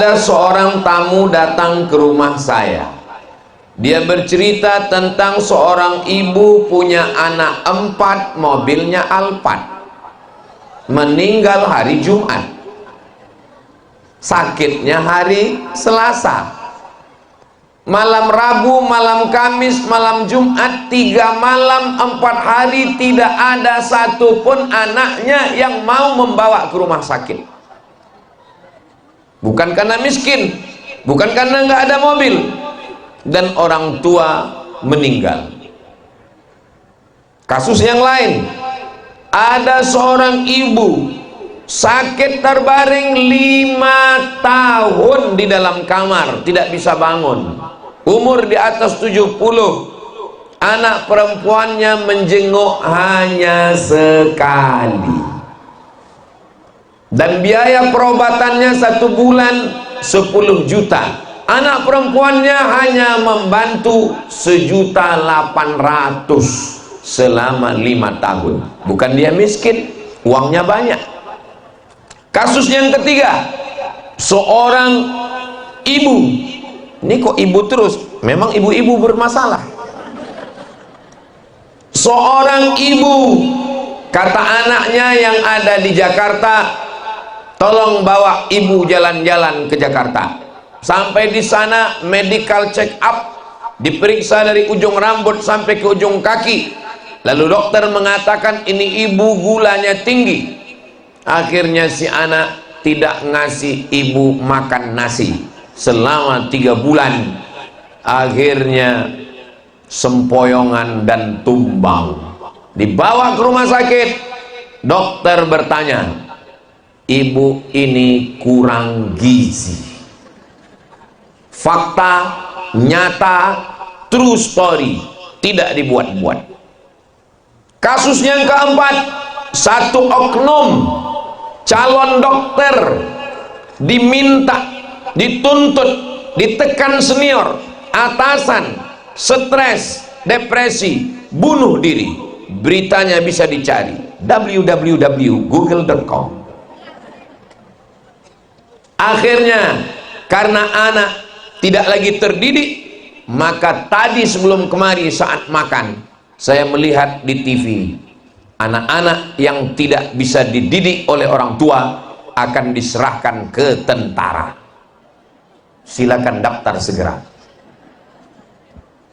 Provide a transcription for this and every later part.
Ada seorang tamu datang ke rumah saya. Dia bercerita tentang seorang ibu punya anak 4, mobilnya Alphard, meninggal hari Jumat, sakitnya hari Selasa, malam Rabu, malam Kamis, malam Jumat, 3 malam 4 hari tidak ada satupun anaknya yang mau membawa ke rumah sakit. Bukan karena miskin, bukan karena nggak ada mobil, dan orang tua meninggal. Kasus yang lain, ada seorang ibu sakit terbaring 5 tahun di dalam kamar, tidak bisa bangun, umur di atas 70, anak perempuannya menjenguk hanya sekali, dan biaya perobatannya 1 bulan 10 juta. Anak perempuannya hanya membantu 1.800.000 selama 5 tahun. Bukan dia miskin, uangnya banyak. Kasus yang ketiga, seorang ibu. Ini kok ibu terus? Memang ibu-ibu bermasalah. Seorang ibu, kata anaknya yang ada di Jakarta, tolong bawa ibu jalan-jalan ke Jakarta. Sampai di sana medical check up, diperiksa dari ujung rambut sampai ke ujung kaki. Lalu dokter mengatakan ini ibu gulanya tinggi. Akhirnya si anak tidak ngasih ibu makan nasi selama 3 bulan. Akhirnya sempoyongan dan tumbang. Dibawa ke rumah sakit. Dokter bertanya, ibu ini kurang gizi. Fakta, nyata, true story, tidak dibuat-buat. Kasus yang keempat, satu oknum calon dokter diminta, dituntut, ditekan senior, atasan, stres, depresi, bunuh diri. Beritanya bisa dicari www.google.com. Akhirnya karena anak tidak lagi terdidik, maka tadi sebelum kemari saat makan saya melihat di TV anak-anak yang tidak bisa dididik oleh orang tua akan diserahkan ke tentara. Silakan daftar segera.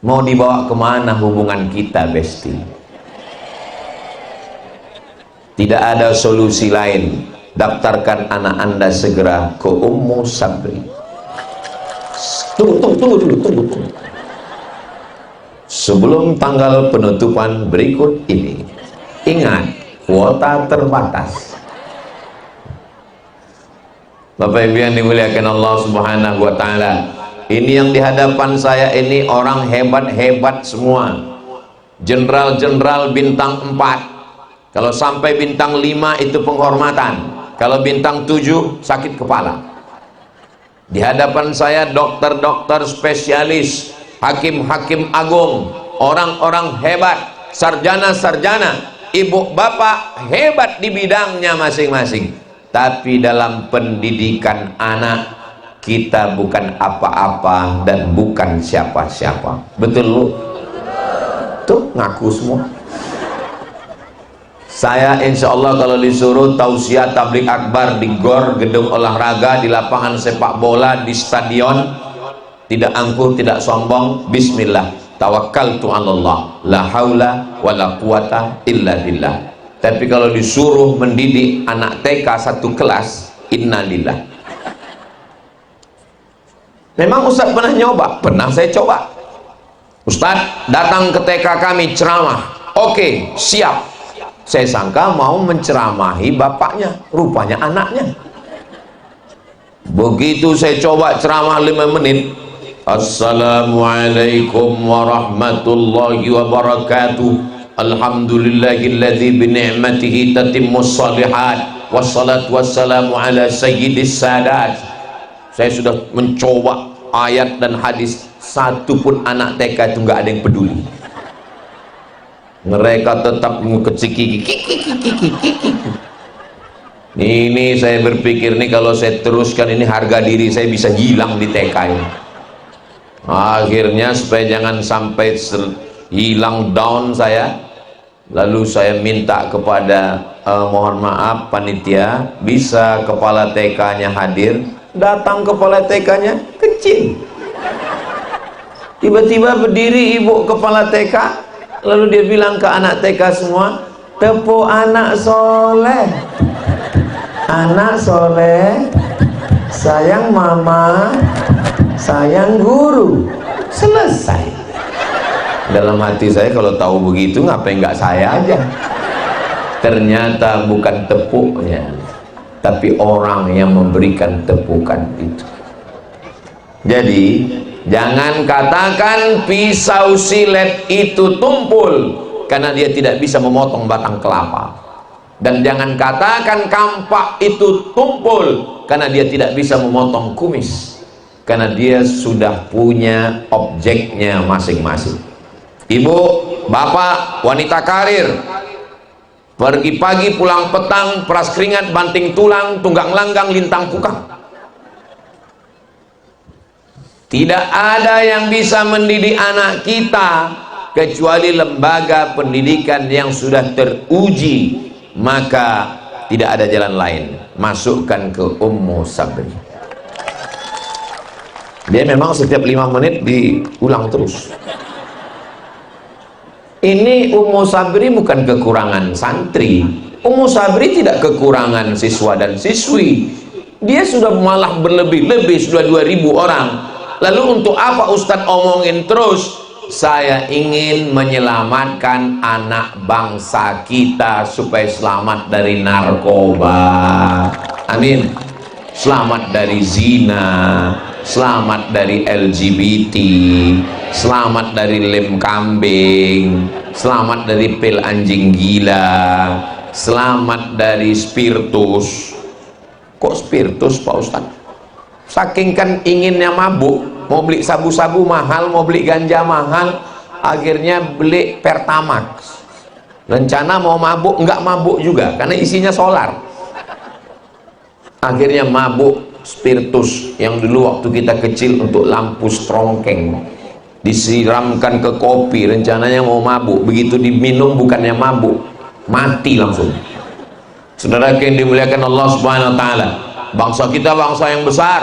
Mau dibawa kemana hubungan kita, Besti? Tidak ada solusi lain. Daftarkan anak Anda segera ke Ummu Sabri. Tunggu dulu. Sebelum tanggal penutupan berikut ini, ingat, kuota terbatas. Bapak Ibu yang dimuliakan Allah Subhanahu wa Ta'ala, ini yang di hadapan saya ini orang hebat-hebat semua, jenderal-jenderal bintang 4. Kalau sampai bintang 5 itu penghormatan, kalau bintang 7 sakit kepala. Di hadapan saya dokter-dokter spesialis, hakim-hakim agung, orang-orang hebat, sarjana-sarjana, ibu bapak hebat di bidangnya masing-masing. Tapi dalam pendidikan anak, kita bukan apa-apa dan bukan siapa-siapa. Betul lu? Tuh ngaku semua. Saya insya Allah kalau disuruh tausiah tablik akbar di gor, gedung olahraga, di lapangan sepak bola, di stadion, tidak angkuh, tidak sombong, bismillah, tawakkaltu 'alallah, la haula wala quwata illa billah. Tapi kalau disuruh mendidik anak TK 1 kelas, innalillah. Memang Ustaz pernah nyoba? Pernah saya coba. Ustaz datang ke TK kami ceramah. Oke, siap. Saya sangka mau menceramahi bapaknya, rupanya anaknya. Begitu saya coba ceramah 5 menit, Assalamualaikum warahmatullahi wabarakatuh. Alhamdulillahilladzi bini'matihi tatimmus shalihat. Wassalatu wassalamu ala sayyidis sadat. Saya sudah mencoba ayat dan hadis, satu pun anak TK itu nggak ada yang peduli. Mereka tetap mengecek gigi. Ini saya berpikir nih, kalau saya teruskan ini harga diri saya bisa hilang di TK ini. Akhirnya supaya jangan sampai hilang down saya, lalu saya minta kepada mohon maaf panitia, bisa kepala TK-nya hadir. Datang kepala TK-nya kecil, tiba-tiba berdiri ibu kepala TK, lalu dia bilang ke anak TK semua, tepuk anak soleh, anak soleh, sayang mama, sayang guru. Selesai. Dalam hati saya, kalau tahu begitu ngapain nggak saya aja. Ternyata bukan tepuknya, tapi orang yang memberikan tepukan itu. Jadi jangan katakan pisau silet itu tumpul karena dia tidak bisa memotong batang kelapa, dan jangan katakan kampak itu tumpul karena dia tidak bisa memotong kumis, karena dia sudah punya objeknya masing-masing. Ibu, bapak, wanita karir, pergi pagi pulang petang, peras keringat, banting tulang, tunggang langgang, lintang kukang. Tidak ada yang bisa mendidik anak kita kecuali lembaga pendidikan yang sudah teruji. Maka tidak ada jalan lain, masukkan ke Ummu Sabri. Dia memang setiap 5 menit diulang terus. Ini Ummu Sabri bukan kekurangan santri. Ummu Sabri tidak kekurangan siswa dan siswi. Dia sudah malah berlebih-lebih, sudah 2000 orang. Lalu untuk apa Ustadz omongin terus? Saya ingin menyelamatkan anak bangsa kita supaya selamat dari narkoba. Amin. Selamat dari zina, selamat dari LGBT, selamat dari lem kambing, selamat dari pil anjing gila, selamat dari spiritus. Kok spiritus Pak Ustadz? Saking kan inginnya mabuk, mau beli sabu-sabu mahal, mau beli ganja mahal, akhirnya beli Pertamax. Rencana mau mabuk, enggak mabuk juga karena isinya solar. Akhirnya mabuk spiritus yang dulu waktu kita kecil untuk lampu strongkeng, disiramkan ke kopi, rencananya mau mabuk, begitu diminum bukannya mabuk, mati langsung. Saudara yang dimuliakan Allah Subhanahu wa taala, bangsa kita bangsa yang besar,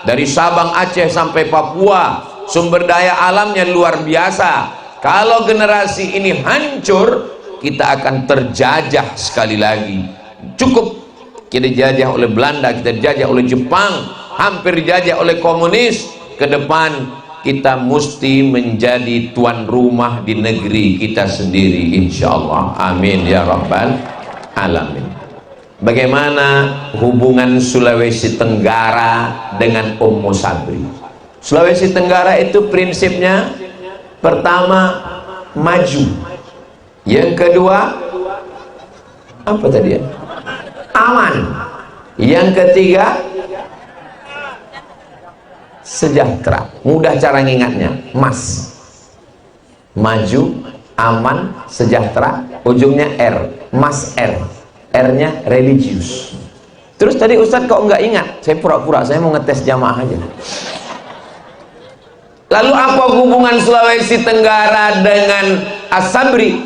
dari Sabang Aceh sampai Papua, sumber daya alamnya luar biasa. Kalau generasi ini hancur, kita akan terjajah sekali lagi. Cukup kita dijajah oleh Belanda, kita dijajah oleh Jepang, hampir dijajah oleh komunis. Ke depan kita mesti menjadi tuan rumah di negeri kita sendiri, insyaallah. Amin ya rabbal alamin. Bagaimana hubungan Sulawesi Tenggara dengan Ummu Sabri? Sulawesi Tenggara itu prinsipnya, pertama maju, yang kedua apa tadi ya? Aman, yang ketiga sejahtera. Mudah cara ngingatnya, mas. Maju, aman, sejahtera, ujungnya R, mas R. R-nya religius. Terus tadi Ustadz kok enggak ingat? Saya pura-pura, saya mau ngetes jamaah aja. Lalu apa hubungan Sulawesi Tenggara dengan As-Sabri?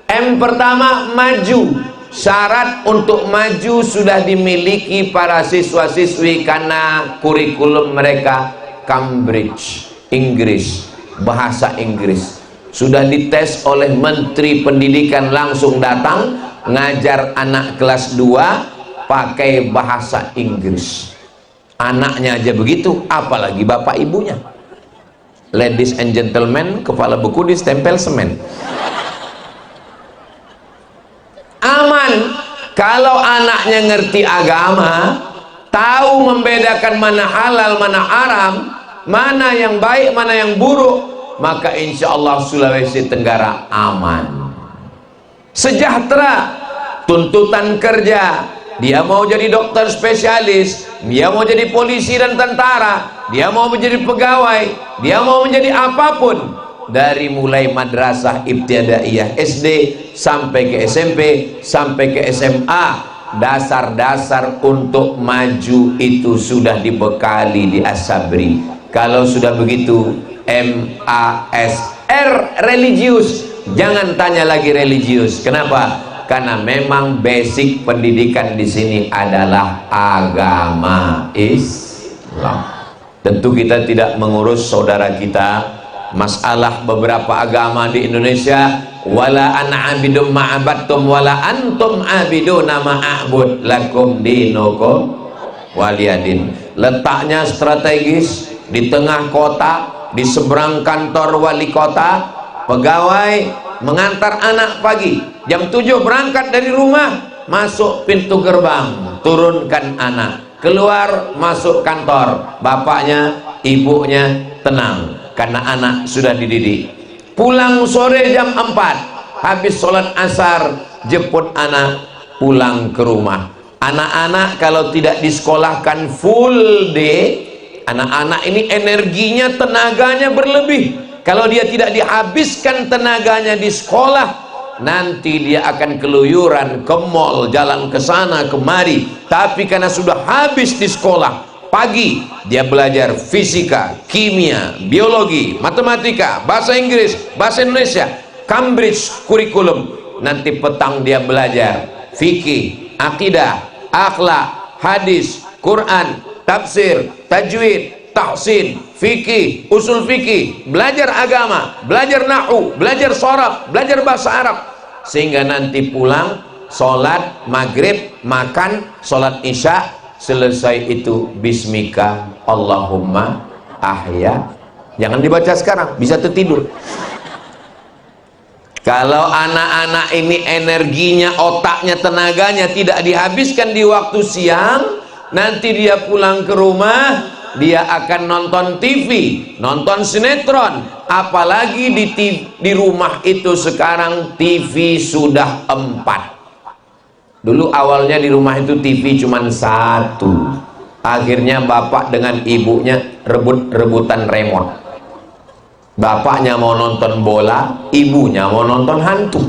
M pertama, maju. Syarat untuk maju sudah dimiliki para siswa-siswi karena kurikulum mereka Cambridge, Inggris, bahasa Inggris. Sudah dites oleh Menteri Pendidikan, langsung datang ngajar anak kelas 2 pakai bahasa Inggris. Anaknya aja begitu, apalagi bapak ibunya. Ladies and gentlemen, kepala buku distempel semen. Aman kalau anaknya ngerti agama, tahu membedakan mana halal, mana haram, mana yang baik, mana yang buruk, maka insya Allah Sulawesi Tenggara aman. Sejahtera, tuntutan kerja, dia mau jadi dokter spesialis, dia mau jadi polisi dan tentara, dia mau menjadi pegawai, dia mau menjadi apapun, dari mulai madrasah ibtidaiyah SD sampai ke SMP sampai ke SMA, dasar-dasar untuk maju itu sudah dibekali di As-Sabri. Kalau sudah begitu MASR, religius, jangan tanya lagi religius. Kenapa? Karena memang basic pendidikan di sini adalah agama Islam. Tentu kita tidak mengurus saudara kita masalah beberapa agama di Indonesia. Wala ana abidum ma'abattum wala antum abiduna ma'abud lakum dinukum waliyadin. Letaknya strategis di tengah kota, di seberang kantor wali kota. Pegawai mengantar anak pagi jam 7 berangkat dari rumah, masuk pintu gerbang, turunkan anak, keluar masuk kantor, bapaknya ibunya tenang karena anak sudah dididik. Pulang sore jam 4, habis sholat asar, jemput anak pulang ke rumah. Anak-anak kalau tidak disekolahkan full day, anak-anak ini energinya, tenaganya berlebih. Kalau dia tidak dihabiskan tenaganya di sekolah, nanti dia akan keluyuran ke mall, jalan ke sana kemari. Tapi karena sudah habis di sekolah, pagi dia belajar fisika, kimia, biologi, matematika, bahasa Inggris, bahasa Indonesia, Cambridge kurikulum. Nanti petang dia belajar fikih, akidah, akhlak, hadis, Quran, tafsir, tajwid, tahsin, fikih, usul fikih, belajar agama, belajar nahu, belajar sharaf, belajar bahasa Arab, sehingga nanti pulang sholat maghrib, makan, sholat isya, selesai itu bismika Allahumma ahya. Jangan dibaca sekarang, bisa tertidur. Kalau anak-anak ini energinya, otaknya, tenaganya tidak dihabiskan di waktu siang, nanti dia pulang ke rumah, dia akan nonton TV, nonton sinetron. Apalagi di rumah itu sekarang TV sudah 4. Dulu awalnya di rumah itu TV cuma 1. Akhirnya bapak dengan ibunya rebut-rebutan remote. Bapaknya mau nonton bola, ibunya mau nonton hantu.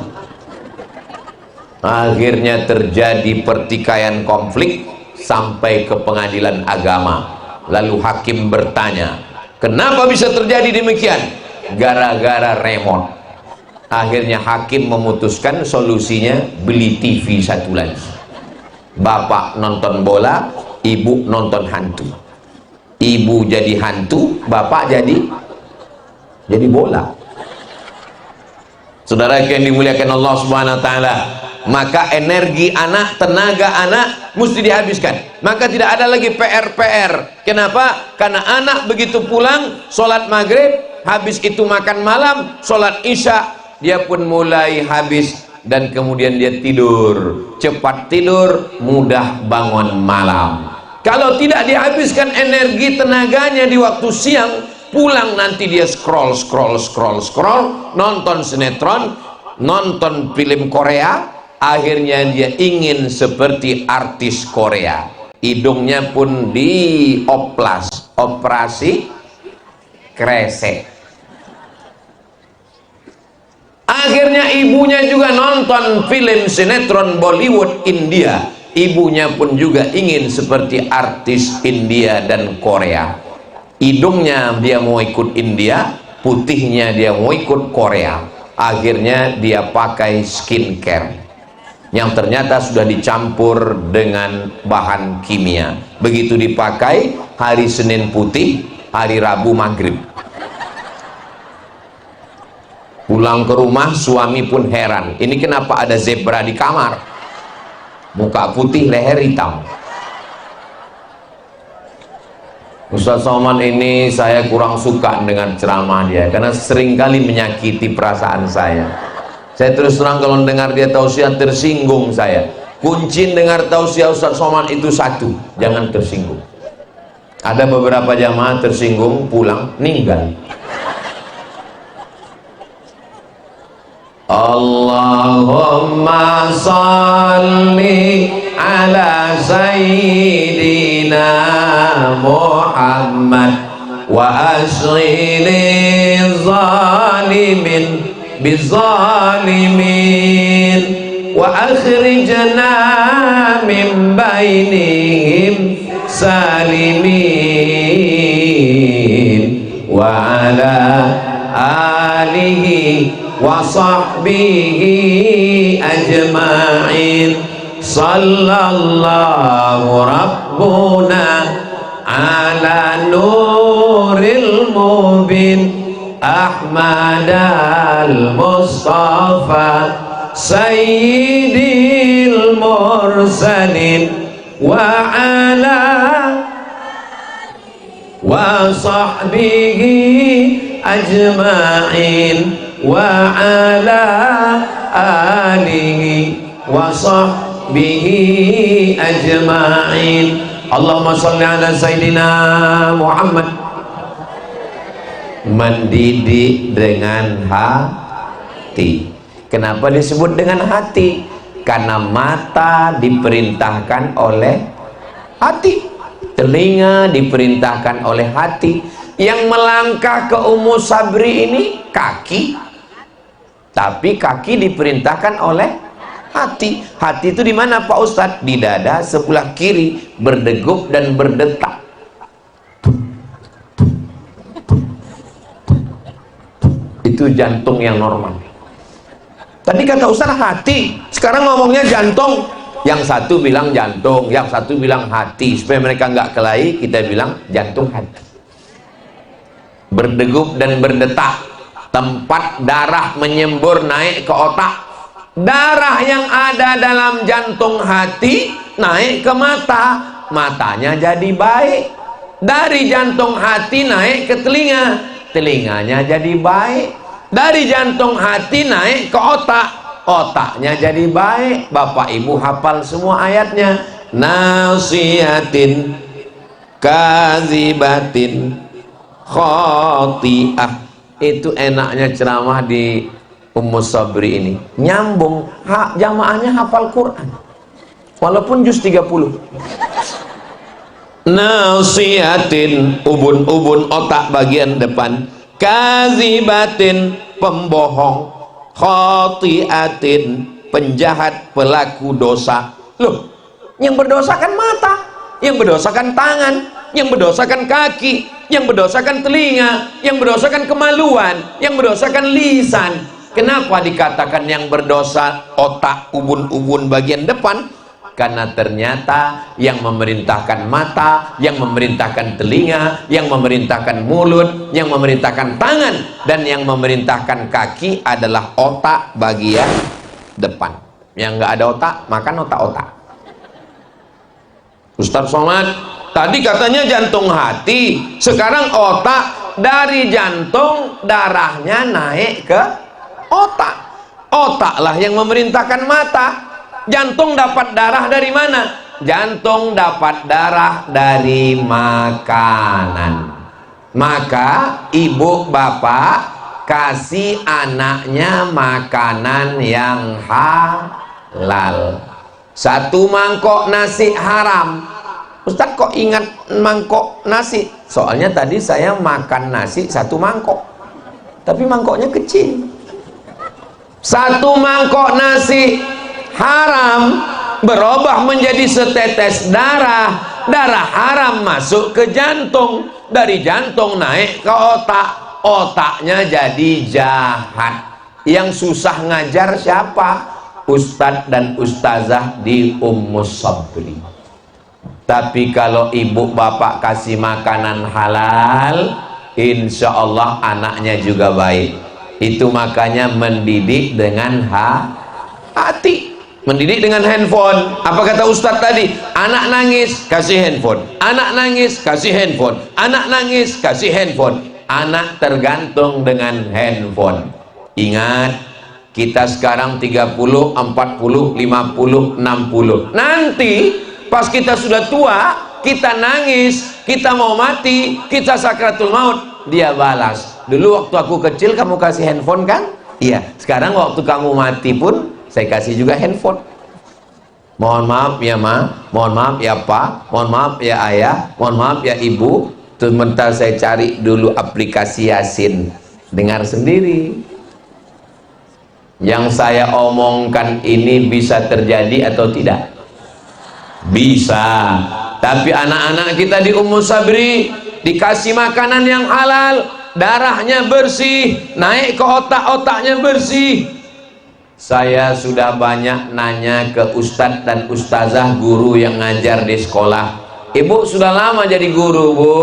Akhirnya terjadi pertikaian, konflik sampai ke pengadilan agama. Lalu hakim bertanya, kenapa bisa terjadi demikian? Gara-gara remote. Akhirnya hakim memutuskan solusinya beli TV 1 lagi. Bapak nonton bola, ibu nonton hantu. Ibu jadi hantu, bapak jadi bola. Saudara yang dimuliakan Allah Subhanahu wa taala, maka energi anak, tenaga anak mesti dihabiskan. Maka tidak ada lagi PR. Kenapa? Karena anak begitu pulang sholat maghrib, habis itu makan malam, sholat isya, dia pun mulai habis, dan kemudian dia tidur. Cepat tidur, mudah bangun malam. Kalau tidak dihabiskan energi tenaganya di waktu siang, pulang nanti dia scroll, nonton sinetron, nonton film Korea. Akhirnya dia ingin seperti artis Korea, hidungnya pun dioplas, operasi kresek. Akhirnya ibunya juga nonton film sinetron Bollywood India, ibunya pun juga ingin seperti artis India dan Korea. Hidungnya dia mau ikut India, putihnya dia mau ikut Korea. Akhirnya dia pakai skincare yang ternyata sudah dicampur dengan bahan kimia. Begitu dipakai, hari Senin putih, hari Rabu maghrib. Pulang ke rumah, suami pun heran, ini kenapa ada zebra di kamar? Muka putih, leher hitam. Ustaz Somad ini saya kurang suka dengan ceramah dia, karena seringkali menyakiti perasaan saya. Saya terus terang kalau dengar dia tausiah tersinggung saya. Kunci dengar tausiah Ustaz Somad itu satu, jangan tersinggung. Ada beberapa jamaah tersinggung, pulang, meninggal. Allahumma salli ala sayyidina Muhammad wa ashghili zalimin bizalimin wa akhrijna min bainihim salimin wa ala alihi wa sahbihi ajma'in. Sallallahu rabbuna ala nuril mubin Ahmad al-Mustafa sayyidil mursalin wa ala wa sahbihi ajma'in wa ala alihi wa sahbihi ajma'in. Allahumma sholli ala sayyidina Muhammad. Mendidik dengan hati. Kenapa disebut dengan hati? Karena mata diperintahkan oleh hati, telinga diperintahkan oleh hati. Yang melangkah ke Ummu Sabri ini kaki, tapi kaki diperintahkan oleh hati. Hati itu di mana Pak Ustadz? Di dada sebelah kiri, berdegup dan berdetak. Itu jantung yang normal. Tadi kata Ustaz hati, sekarang ngomongnya jantung. Yang satu bilang jantung, yang satu bilang hati. Supaya mereka nggak kelahi, kita bilang jantung hati. Berdegup dan berdetak, tempat darah menyembur naik ke otak. Darah yang ada dalam jantung hati naik ke mata, matanya jadi baik. Dari jantung hati naik ke telinga, telinganya jadi baik. Dari jantung hati naik ke otak, otaknya jadi baik. Bapak ibu hafal semua ayatnya. Nasiyatin kazibatin khati'ah. Itu enaknya ceramah di Ummu Sabri ini, nyambung. Jamaahnya hafal Quran walaupun juz 30. Nasiyatin, ubun-ubun otak bagian depan. Kazibatin, pembohong. Khati'atin, penjahat, pelaku dosa. Loh, yang berdosa kan mata, yang berdosa kan tangan, yang berdosa kan kaki, yang berdosa kan telinga, yang berdosa kan kemaluan, yang berdosa kan lisan. Kenapa dikatakan yang berdosa otak, ubun-ubun bagian depan? Karena ternyata yang memerintahkan mata, yang memerintahkan telinga, yang memerintahkan mulut, yang memerintahkan tangan, dan yang memerintahkan kaki adalah otak bagian depan. Yang nggak ada otak, makan otak-otak. Ustaz Somad, tadi katanya jantung hati, sekarang otak. Dari jantung darahnya naik ke otak. Otaklah yang memerintahkan mata. Jantung dapat darah dari mana? Jantung dapat darah dari makanan. Maka ibu bapak kasih anaknya makanan yang halal. Satu mangkok nasi haram. Ustaz kok ingat mangkok nasi? Soalnya tadi saya makan nasi satu mangkok, tapi mangkoknya kecil. Satu mangkok nasi haram berubah menjadi setetes darah. Darah haram masuk ke jantung, dari jantung naik ke otak, otaknya jadi jahat. Yang susah ngajar siapa? Ustadz dan ustazah di Ummu Sabri. Tapi kalau ibu bapak kasih makanan halal, insya Allah anaknya juga baik. Itu makanya mendidik dengan hati. Mendidik dengan handphone. Apa kata Ustadz tadi? Anak nangis, kasih handphone. Anak nangis, kasih handphone. Anak nangis, kasih handphone. Anak tergantung dengan handphone. Ingat, kita sekarang 30, 40, 50, 60. Nanti pas kita sudah tua, kita nangis, kita mau mati, kita sakratul maut, dia balas, dulu waktu aku kecil kamu kasih handphone kan? Iya. Sekarang waktu kamu mati pun saya kasih juga handphone. Mohon maaf ya ma, mohon maaf ya pak, mohon maaf ya ayah, mohon maaf ya ibu. Sebentar saya cari dulu aplikasi Yasin, dengar sendiri. Yang saya omongkan ini bisa terjadi atau tidak? Bisa. Tapi anak-anak kita di Ummu Sabri dikasih makanan yang halal, darahnya bersih, naik ke otak-otaknya bersih. Saya sudah banyak nanya ke ustadz dan ustazah guru yang ngajar di sekolah. Ibu sudah lama jadi guru, Bu.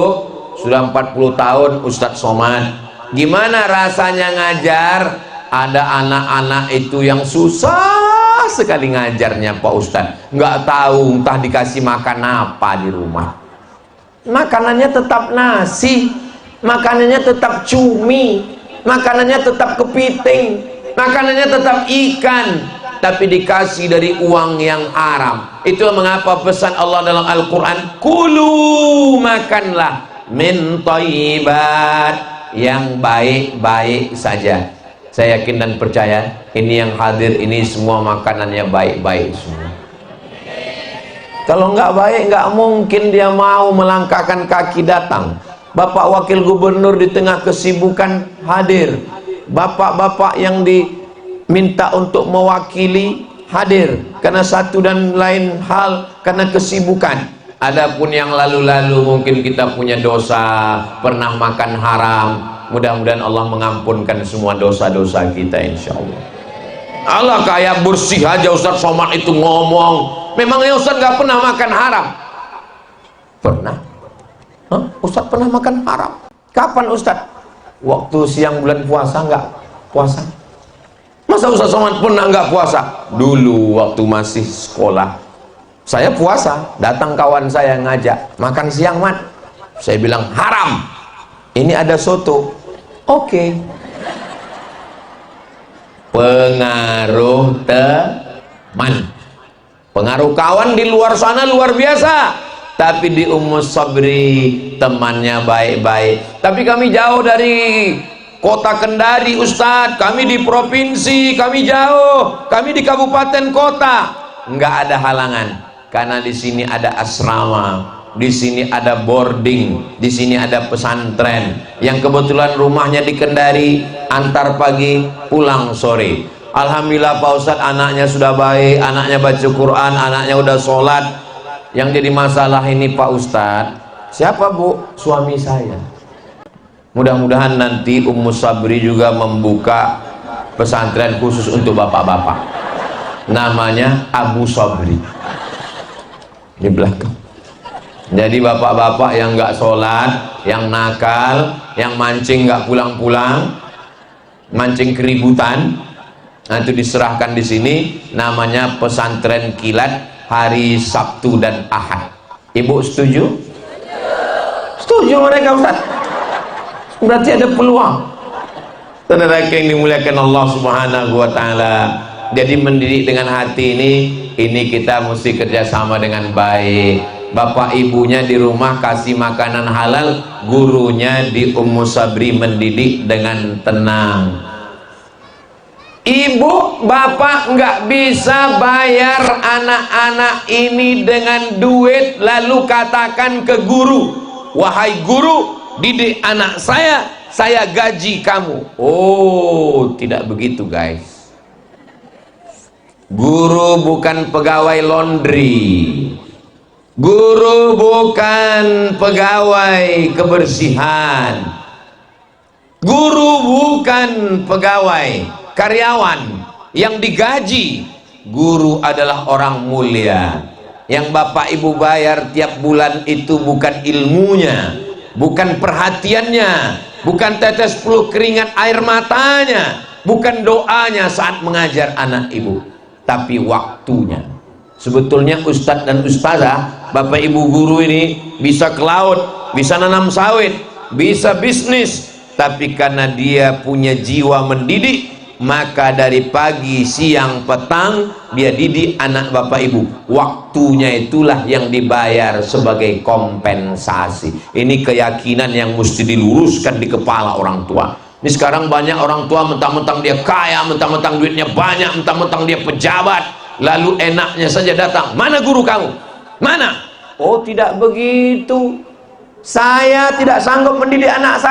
Sudah 40 tahun Ustadz Somad. Gimana rasanya ngajar? Ada anak-anak itu yang susah sekali ngajarnya Pak Ustadz. Nggak tahu entah dikasih makan apa di rumah. Makanannya tetap nasi, makanannya tetap cumi, makanannya tetap kepiting, makanannya tetap ikan, tapi dikasih dari uang yang haram. Itu mengapa pesan Allah dalam Al-Quran, kulu, makanlah min thayyibat, yang baik-baik saja. Saya yakin dan percaya ini yang hadir ini semua makanannya baik-baik semua. Kalau nggak baik, nggak mungkin dia mau melangkahkan kaki datang. Bapak Wakil Gubernur di tengah kesibukan hadir, bapak-bapak yang diminta untuk mewakili hadir karena satu dan lain hal, karena kesibukan. Adapun yang lalu-lalu mungkin kita punya dosa, pernah makan haram, mudah-mudahan Allah mengampunkan semua dosa-dosa kita insya Allah. Allah kayak bersih aja Ustadz Somad itu ngomong. Memangnya Ustadz gak pernah makan haram? Pernah. Hah? Ustadz pernah makan haram? Kapan Ustadz? Waktu siang bulan puasa nggak puasa. Masa Ustadz Somad pernah nggak puasa? Dulu waktu masih sekolah saya puasa, datang kawan saya ngajak makan siang, Mat. Saya bilang haram. Ini ada soto. Oke. Pengaruh teman, pengaruh kawan di luar sana luar biasa. Tapi di Ummu Sabri temannya baik-baik. Tapi kami jauh dari kota Kendari Ustadz, kami di provinsi, kami jauh, kami di kabupaten kota. Nggak ada halangan, karena di sini ada asrama, di sini ada boarding, di sini ada pesantren yang kebetulan rumahnya di Kendari, antar pagi pulang sore. Alhamdulillah Pak Ustadz, anaknya sudah baik, anaknya baca Quran, anaknya udah sholat. Yang jadi masalah ini Pak Ustadz, siapa Bu? Suami saya. Mudah-mudahan nanti Ummu Sabri juga membuka pesantren khusus untuk bapak-bapak, namanya Abu Sabri di belakang. Jadi bapak-bapak yang nggak sholat, yang nakal, yang mancing nggak pulang-pulang, mancing keributan, nah itu diserahkan di sini, namanya pesantren kilat hari Sabtu dan Ahad. Ibu setuju? Setuju mereka Ustaz. Berarti ada peluang. Saudara yang dimuliakan Allah Subhanahu wa taala. Jadi mendidik dengan hati ini kita mesti kerjasama dengan baik. Bapak ibunya di rumah kasih makanan halal, gurunya di Ummu Sabri mendidik dengan tenang. Ibu bapak nggak bisa bayar anak-anak ini dengan duit lalu katakan ke guru, wahai guru, didik anak saya gaji kamu. Oh, tidak begitu guys. Guru bukan pegawai laundry, guru bukan pegawai kebersihan, guru bukan pegawai karyawan yang digaji. Guru adalah orang mulia. Yang bapak ibu bayar tiap bulan itu bukan ilmunya, bukan perhatiannya, bukan tetes peluh keringat air matanya, bukan doanya saat mengajar anak ibu, tapi waktunya. Sebetulnya ustadz dan ustazah, bapak ibu guru ini bisa ke laut, bisa nanam sawit, bisa bisnis, tapi karena dia punya jiwa mendidik, maka dari pagi, siang, petang dia didik anak bapak ibu. Waktunya itulah yang dibayar sebagai kompensasi. Ini keyakinan yang mesti diluruskan di kepala orang tua. Ini sekarang banyak orang tua mentang-mentang dia kaya, mentang-mentang duitnya banyak, mentang-mentang dia pejabat, lalu enaknya saja datang, mana guru kamu? Mana? Oh tidak begitu, saya tidak sanggup mendidik anak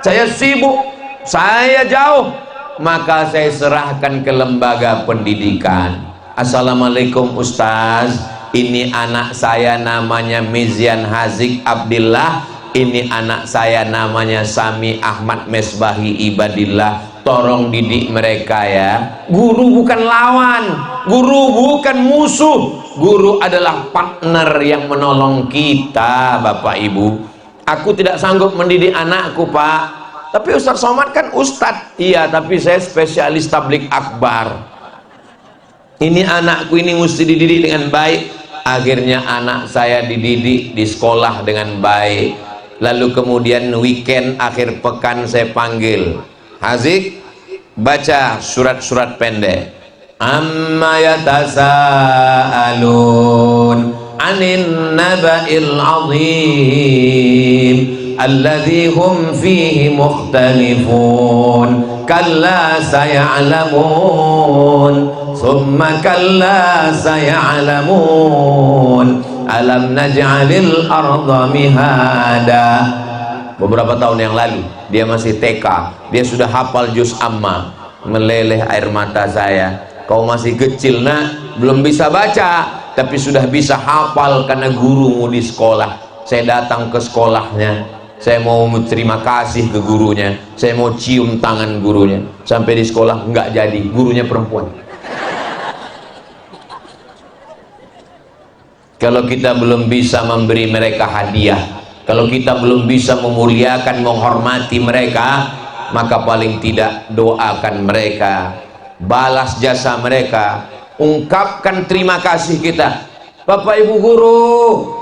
saya sibuk, saya jauh. maka saya serahkan ke lembaga pendidikan. Assalamualaikum Ustaz, ini anak saya namanya Mizian Hazik Abdillah, ini anak saya namanya Sami Ahmad Mesbahi Ibadillah, tolong didik mereka ya. Guru bukan lawan, guru bukan musuh, guru adalah partner yang menolong kita. Bapak Ibu, aku tidak sanggup mendidik anakku Pak, tapi Ustaz Somad kan Ustadz. Iya, tapi saya spesialis tablik akbar. Ini anakku ini mesti dididik dengan baik. Akhirnya anak saya dididik di sekolah dengan baik. Lalu kemudian weekend akhir pekan saya panggil, Hazik, baca surat-surat pendek. Amma yatasaalun anin naba'il azim alladzi hum fihi mukhtalifun kalla saya'lamun thumma kalla saya'lamun alam naj'alil arda mihada. Beberapa tahun yang lalu dia masih TK, dia sudah hafal juz amma. Meleleh air mata saya, kau masih kecil nak, belum bisa baca tapi sudah bisa hafal karena gurumu di sekolah. Saya datang ke sekolahnya, saya mau terima kasih ke gurunya, saya mau cium tangan gurunya. Sampai di sekolah enggak jadi, gurunya perempuan. Kalau kita belum bisa memberi mereka hadiah, kalau kita belum bisa memuliakan, menghormati mereka, maka paling tidak doakan mereka, balas jasa mereka, ungkapkan terima kasih kita. Bapak Ibu guru,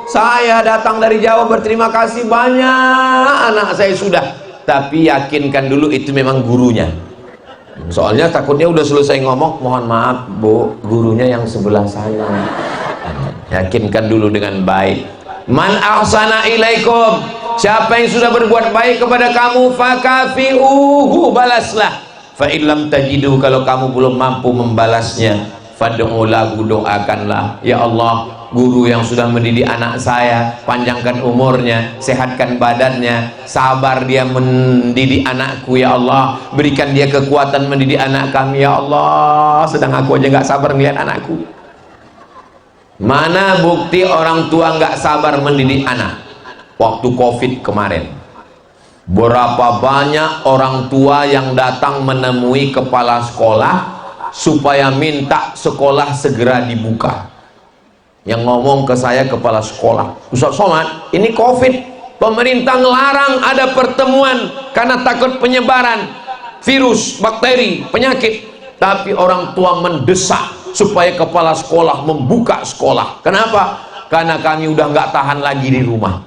saya datang dari Jawa berterima kasih banyak, anak saya sudah. Tapi yakinkan dulu itu memang gurunya. Soalnya takutnya udah selesai ngomong, mohon maaf Bu, gurunya yang sebelah sana. Yakinkan dulu dengan baik. Man ahsana ilaikum, siapa yang sudah berbuat baik kepada kamu, fakafi'uhu, balaslah. Fa illam tajidu, kalau kamu belum mampu membalasnya, fad'u lahu, doakanlah. Ya Allah, guru yang sudah mendidik anak saya, panjangkan umurnya, sehatkan badannya, sabar dia mendidik anakku ya Allah, berikan dia kekuatan mendidik anak kami ya Allah, sedang aku aja nggak sabar melihat anakku. Mana bukti orang tua nggak sabar mendidik anak? Waktu COVID kemarin, berapa banyak orang tua yang datang menemui kepala sekolah supaya minta sekolah segera dibuka. Yang ngomong ke saya kepala sekolah, Ustaz Somad, ini COVID, pemerintah ngelarang ada pertemuan karena takut penyebaran virus, bakteri, penyakit. Tapi orang tua mendesak supaya kepala sekolah membuka sekolah. Kenapa? Karena kami udah nggak tahan lagi di rumah.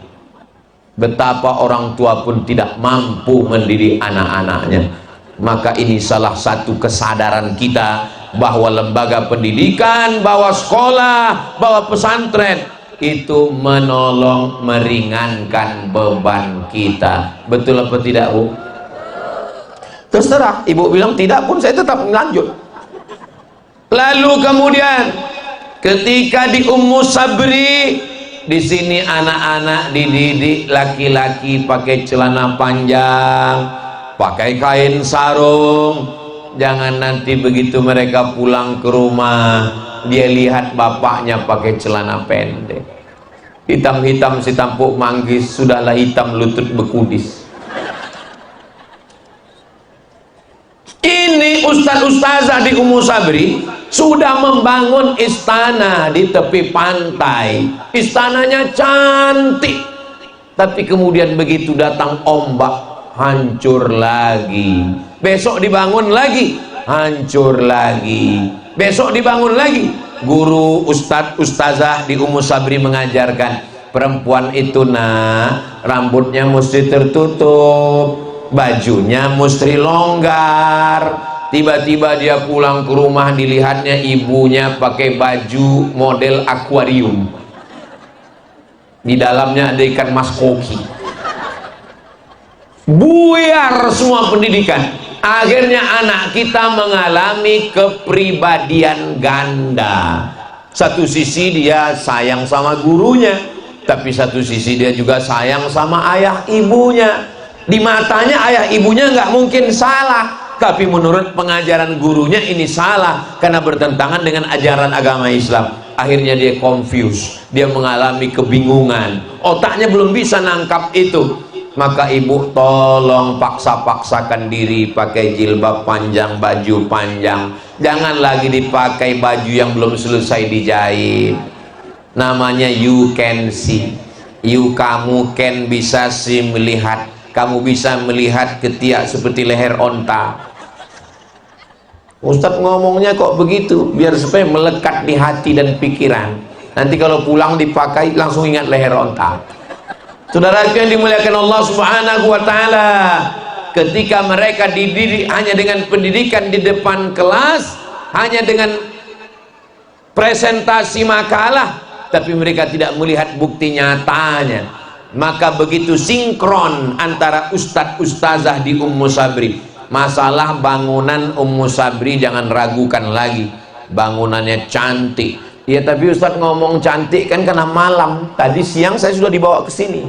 Betapa orang tua pun tidak mampu mendidik anak-anaknya. Maka ini salah satu kesadaran kita bahwa lembaga pendidikan, bahwa sekolah, bahwa pesantren itu menolong, meringankan beban kita. Betul apa tidak Bu? Terserah, Ibu bilang tidak pun saya tetap lanjut. Lalu kemudian ketika di Ummu Sabri, di sini anak-anak dididik, laki-laki pakai celana panjang, pakai kain sarung. Jangan nanti begitu mereka pulang ke rumah, dia lihat bapaknya pakai celana pendek, hitam-hitam si tampuk manggis, sudahlah hitam lutut bekudis. Ini ustaz-ustazah di Ummu Sabri sudah membangun istana di tepi pantai. Istananya cantik, tapi kemudian begitu datang ombak, hancur lagi. Besok dibangun lagi, hancur lagi. Besok dibangun lagi. Guru ustaz-ustazah di Ummu Sabri mengajarkan, perempuan itu nak, rambutnya mesti tertutup, bajunya mesti longgar. Tiba-tiba dia pulang ke rumah, dilihatnya ibunya pakai baju model akuarium, di dalamnya ada ikan mas koki. Buyar semua pendidikan. Akhirnya anak kita mengalami kepribadian ganda. Satu sisi dia sayang sama gurunya, tapi satu sisi dia juga sayang sama ayah ibunya. Di matanya ayah ibunya nggak mungkin salah, tapi menurut pengajaran gurunya ini salah karena bertentangan dengan ajaran agama Islam. Akhirnya dia confused, dia mengalami kebingungan, otaknya belum bisa nangkap itu. Maka ibu tolong paksa-paksakan diri pakai jilbab panjang, baju panjang, jangan lagi dipakai baju yang belum selesai dijahit. Namanya you can see, kamu can bisa sih melihat, kamu bisa melihat ketiak seperti leher onta. Ustadz ngomongnya kok begitu, biar supaya melekat di hati dan pikiran. Nanti kalau pulang dipakai langsung ingat leher onta. Saudara yang dimuliakan Allah Subhanahu wa taala, ketika mereka dididik hanya dengan pendidikan di depan kelas, hanya dengan presentasi makalah, tapi mereka tidak melihat bukti nyatanya, maka begitu sinkron antara ustadz ustazah di Ummu Sabri. Masalah bangunan Ummu Sabri jangan ragukan lagi, bangunannya cantik. Ya tapi ustadz ngomong cantik kan karena malam. Tadi siang saya sudah dibawa ke sini.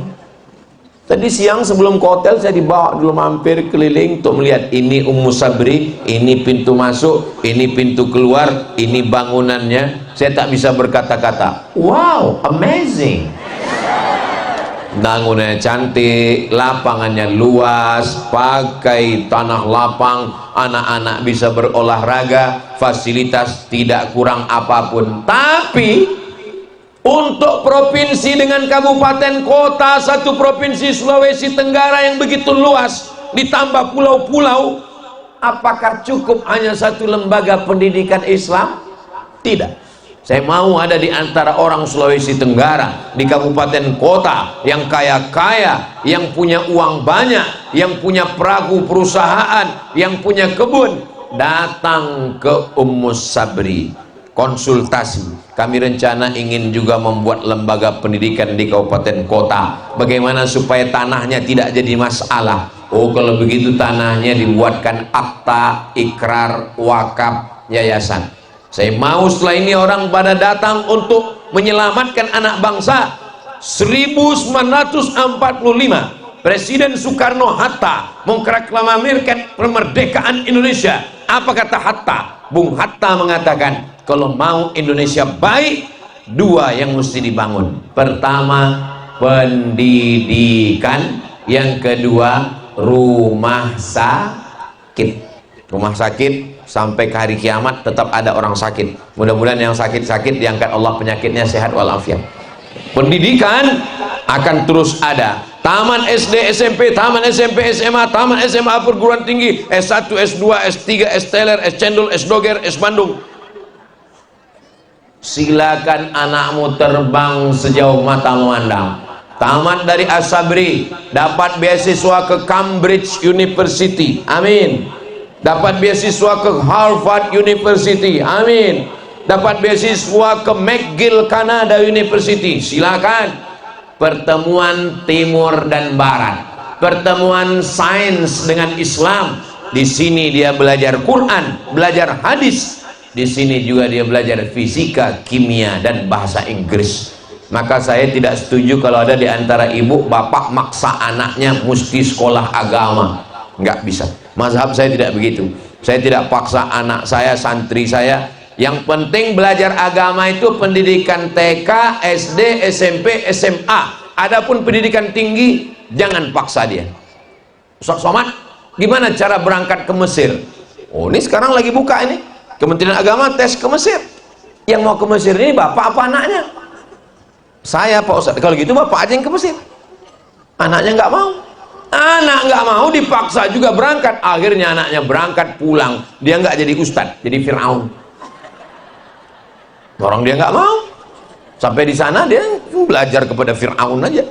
Tadi siang sebelum ke hotel saya dibawa dulu mampir keliling untuk melihat ini Ummu Sabri, ini pintu masuk, ini pintu keluar, ini bangunannya. Saya tak bisa berkata-kata. Wow, amazing. Bangunannya cantik, lapangannya luas, pakai tanah lapang, anak-anak bisa berolahraga, fasilitas tidak kurang apapun. Tapi untuk provinsi dengan kabupaten kota, satu provinsi Sulawesi Tenggara yang begitu luas, ditambah pulau-pulau, apakah cukup hanya satu lembaga pendidikan Islam? Tidak. Saya mau ada di antara orang Sulawesi Tenggara, di kabupaten kota yang kaya-kaya, yang punya uang banyak, yang punya perahu perusahaan, yang punya kebun, datang ke Ummu Sabri konsultasi. Kami rencana ingin juga membuat lembaga pendidikan di kabupaten kota. Bagaimana supaya tanahnya tidak jadi masalah? Oh, kalau begitu tanahnya dibuatkan akta ikrar wakaf yayasan. Saya mau setelah ini orang pada datang untuk menyelamatkan anak bangsa. 1945 Presiden Soekarno-Hatta mengproklamirkan kemerdekaan Indonesia. Apa kata Hatta? Bung Hatta mengatakan, kalau mau Indonesia baik, dua yang mesti dibangun. Pertama, pendidikan. Yang kedua, rumah sakit. Rumah sakit sampai ke hari kiamat tetap ada orang sakit. Mudah-mudahan yang sakit-sakit diangkat Allah penyakitnya sehat walafiat. Pendidikan akan terus ada. Taman SD, SMP, taman SMP, SMA, taman SMA perguruan tinggi, S1, S2, S3, S teler, S cendol, S doger, S Bandung. Silakan anakmu terbang sejauh mata memandang. Tamat dari As-Sabri, dapat beasiswa ke Cambridge University. Amin. Dapat beasiswa ke Harvard University, amin. Dapat beasiswa ke McGill Canada University, silakan. Pertemuan timur dan barat, pertemuan sains dengan Islam. Di sini dia belajar Quran, belajar hadis. Di sini juga dia belajar fisika, kimia, dan bahasa Inggris. Maka saya tidak setuju kalau ada di antara ibu bapak maksa anaknya mesti sekolah agama. Nggak bisa. Mazhab saya tidak begitu. Saya tidak paksa anak saya, santri saya. Yang penting belajar agama itu pendidikan TK, SD, SMP, SMA. Adapun pendidikan tinggi jangan paksa dia. Ustaz Somad, gimana cara berangkat ke Mesir? Oh, ini sekarang lagi buka ini Kementerian Agama tes ke Mesir. Yang mau ke Mesir ini bapak apa anaknya? Saya, Pak Ustaz. Kalau gitu bapak aja yang ke Mesir. Anaknya nggak mau. Anak nggak mau, dipaksa juga berangkat. Akhirnya anaknya berangkat, pulang, dia nggak jadi ustadz, jadi Fir'aun. Orang dia nggak mau. Sampai di sana dia belajar kepada Fir'aun aja.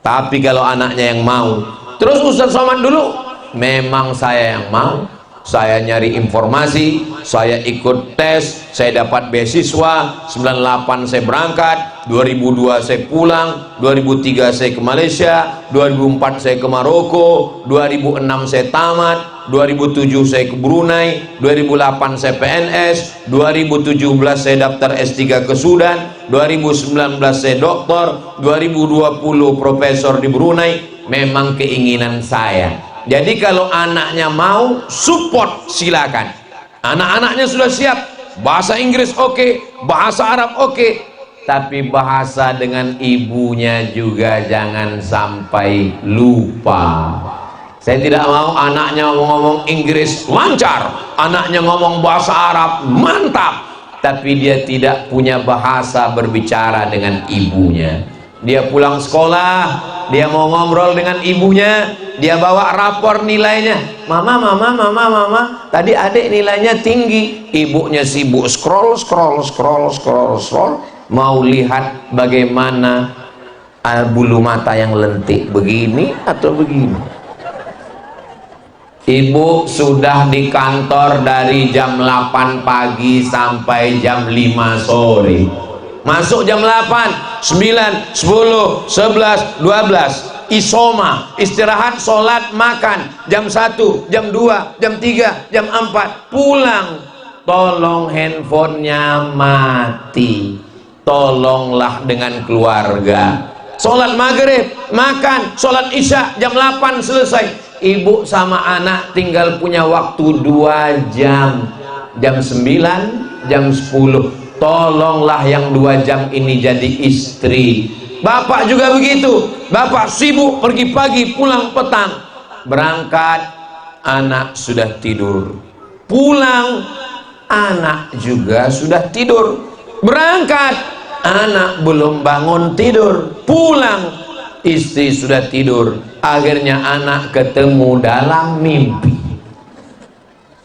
Tapi kalau anaknya yang mau, terus Ustaz Somad dulu, memang saya yang mau. Saya nyari informasi, saya ikut tes, saya dapat beasiswa. 98 saya berangkat, 2002 saya pulang, 2003 saya ke Malaysia, 2004 saya ke Maroko, 2006 saya tamat, 2007 saya ke Brunei, 2008 saya PNS, 2017 saya daftar S3 ke Sudan, 2019 saya doktor, 2020 profesor di Brunei. Memang keinginan saya. Jadi kalau anaknya mau, support, silakan. Anak-anaknya sudah siap, bahasa Inggris oke, bahasa Arab oke, tapi bahasa dengan ibunya juga jangan sampai lupa. Saya tidak mau anaknya ngomong Inggris lancar, anaknya ngomong bahasa Arab mantap, tapi dia tidak punya bahasa berbicara dengan ibunya. Dia pulang sekolah, dia mau ngobrol dengan ibunya, dia bawa rapor nilainya. Mama, tadi adik nilainya tinggi. Ibunya sibuk scroll, mau lihat bagaimana bulu mata yang lentik, begini atau begini. Ibu sudah di kantor dari jam 8 pagi sampai jam 5 sore. Masuk jam 8, 9, 10, 11, 12, isoma, istirahat, sholat, makan, jam 1, jam 2, jam 3, jam 4, pulang. Tolong handphonenya mati. Tolonglah dengan keluarga. Sholat maghrib, makan, sholat isya, jam 8 selesai. Ibu sama anak tinggal punya waktu 2 jam. Jam 9, jam 10. Tolonglah yang 2 jam ini jadi istri. Bapak juga begitu. Bapak sibuk pergi pagi, pulang petang. Berangkat, anak sudah tidur. Pulang, anak juga sudah tidur. Berangkat, anak belum bangun tidur. Pulang, istri sudah tidur. Akhirnya anak ketemu dalam mimpi.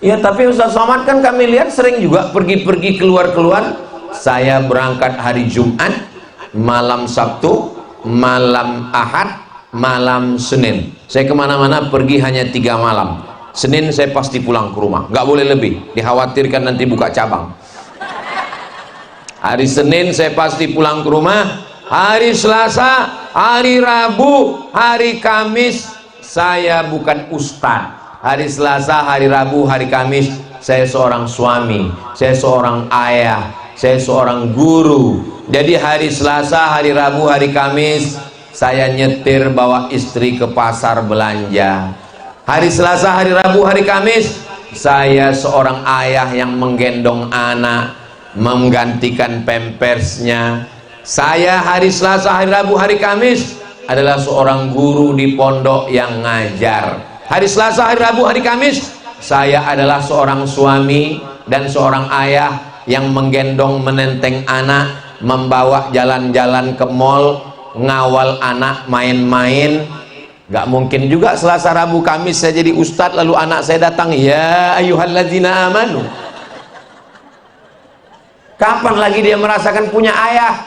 Ya, tapi Ustaz Somad kan kami lihat sering juga pergi-pergi keluar-keluar. Saya berangkat hari Jumat, malam Sabtu, malam Ahad, malam Senin. Saya kemana-mana pergi hanya 3 malam. Senin saya pasti pulang ke rumah, nggak boleh lebih, dikhawatirkan nanti buka cabang. Hari Senin saya pasti pulang ke rumah. Hari Selasa, hari Rabu, hari Kamis saya bukan ustadz. Hari Selasa, hari Rabu, hari Kamis saya seorang suami, saya seorang ayah, saya seorang guru. Jadi hari Selasa, hari Rabu, hari Kamis saya nyetir bawa istri ke pasar belanja. Hari Selasa, hari Rabu, hari Kamis saya seorang ayah yang menggendong anak, menggantikan pampersnya. Saya hari Selasa, hari Rabu, hari Kamis adalah seorang guru di pondok yang ngajar. Hari Selasa, hari Rabu, hari Kamis saya adalah seorang suami dan seorang ayah yang menggendong, menenteng anak, membawa jalan-jalan ke mall, ngawal anak main-main. Gak mungkin juga Selasa, Rabu, Kamis saya jadi ustadz lalu anak saya datang, ya ayyuhalladzina amanu. Kapan lagi dia merasakan punya ayah?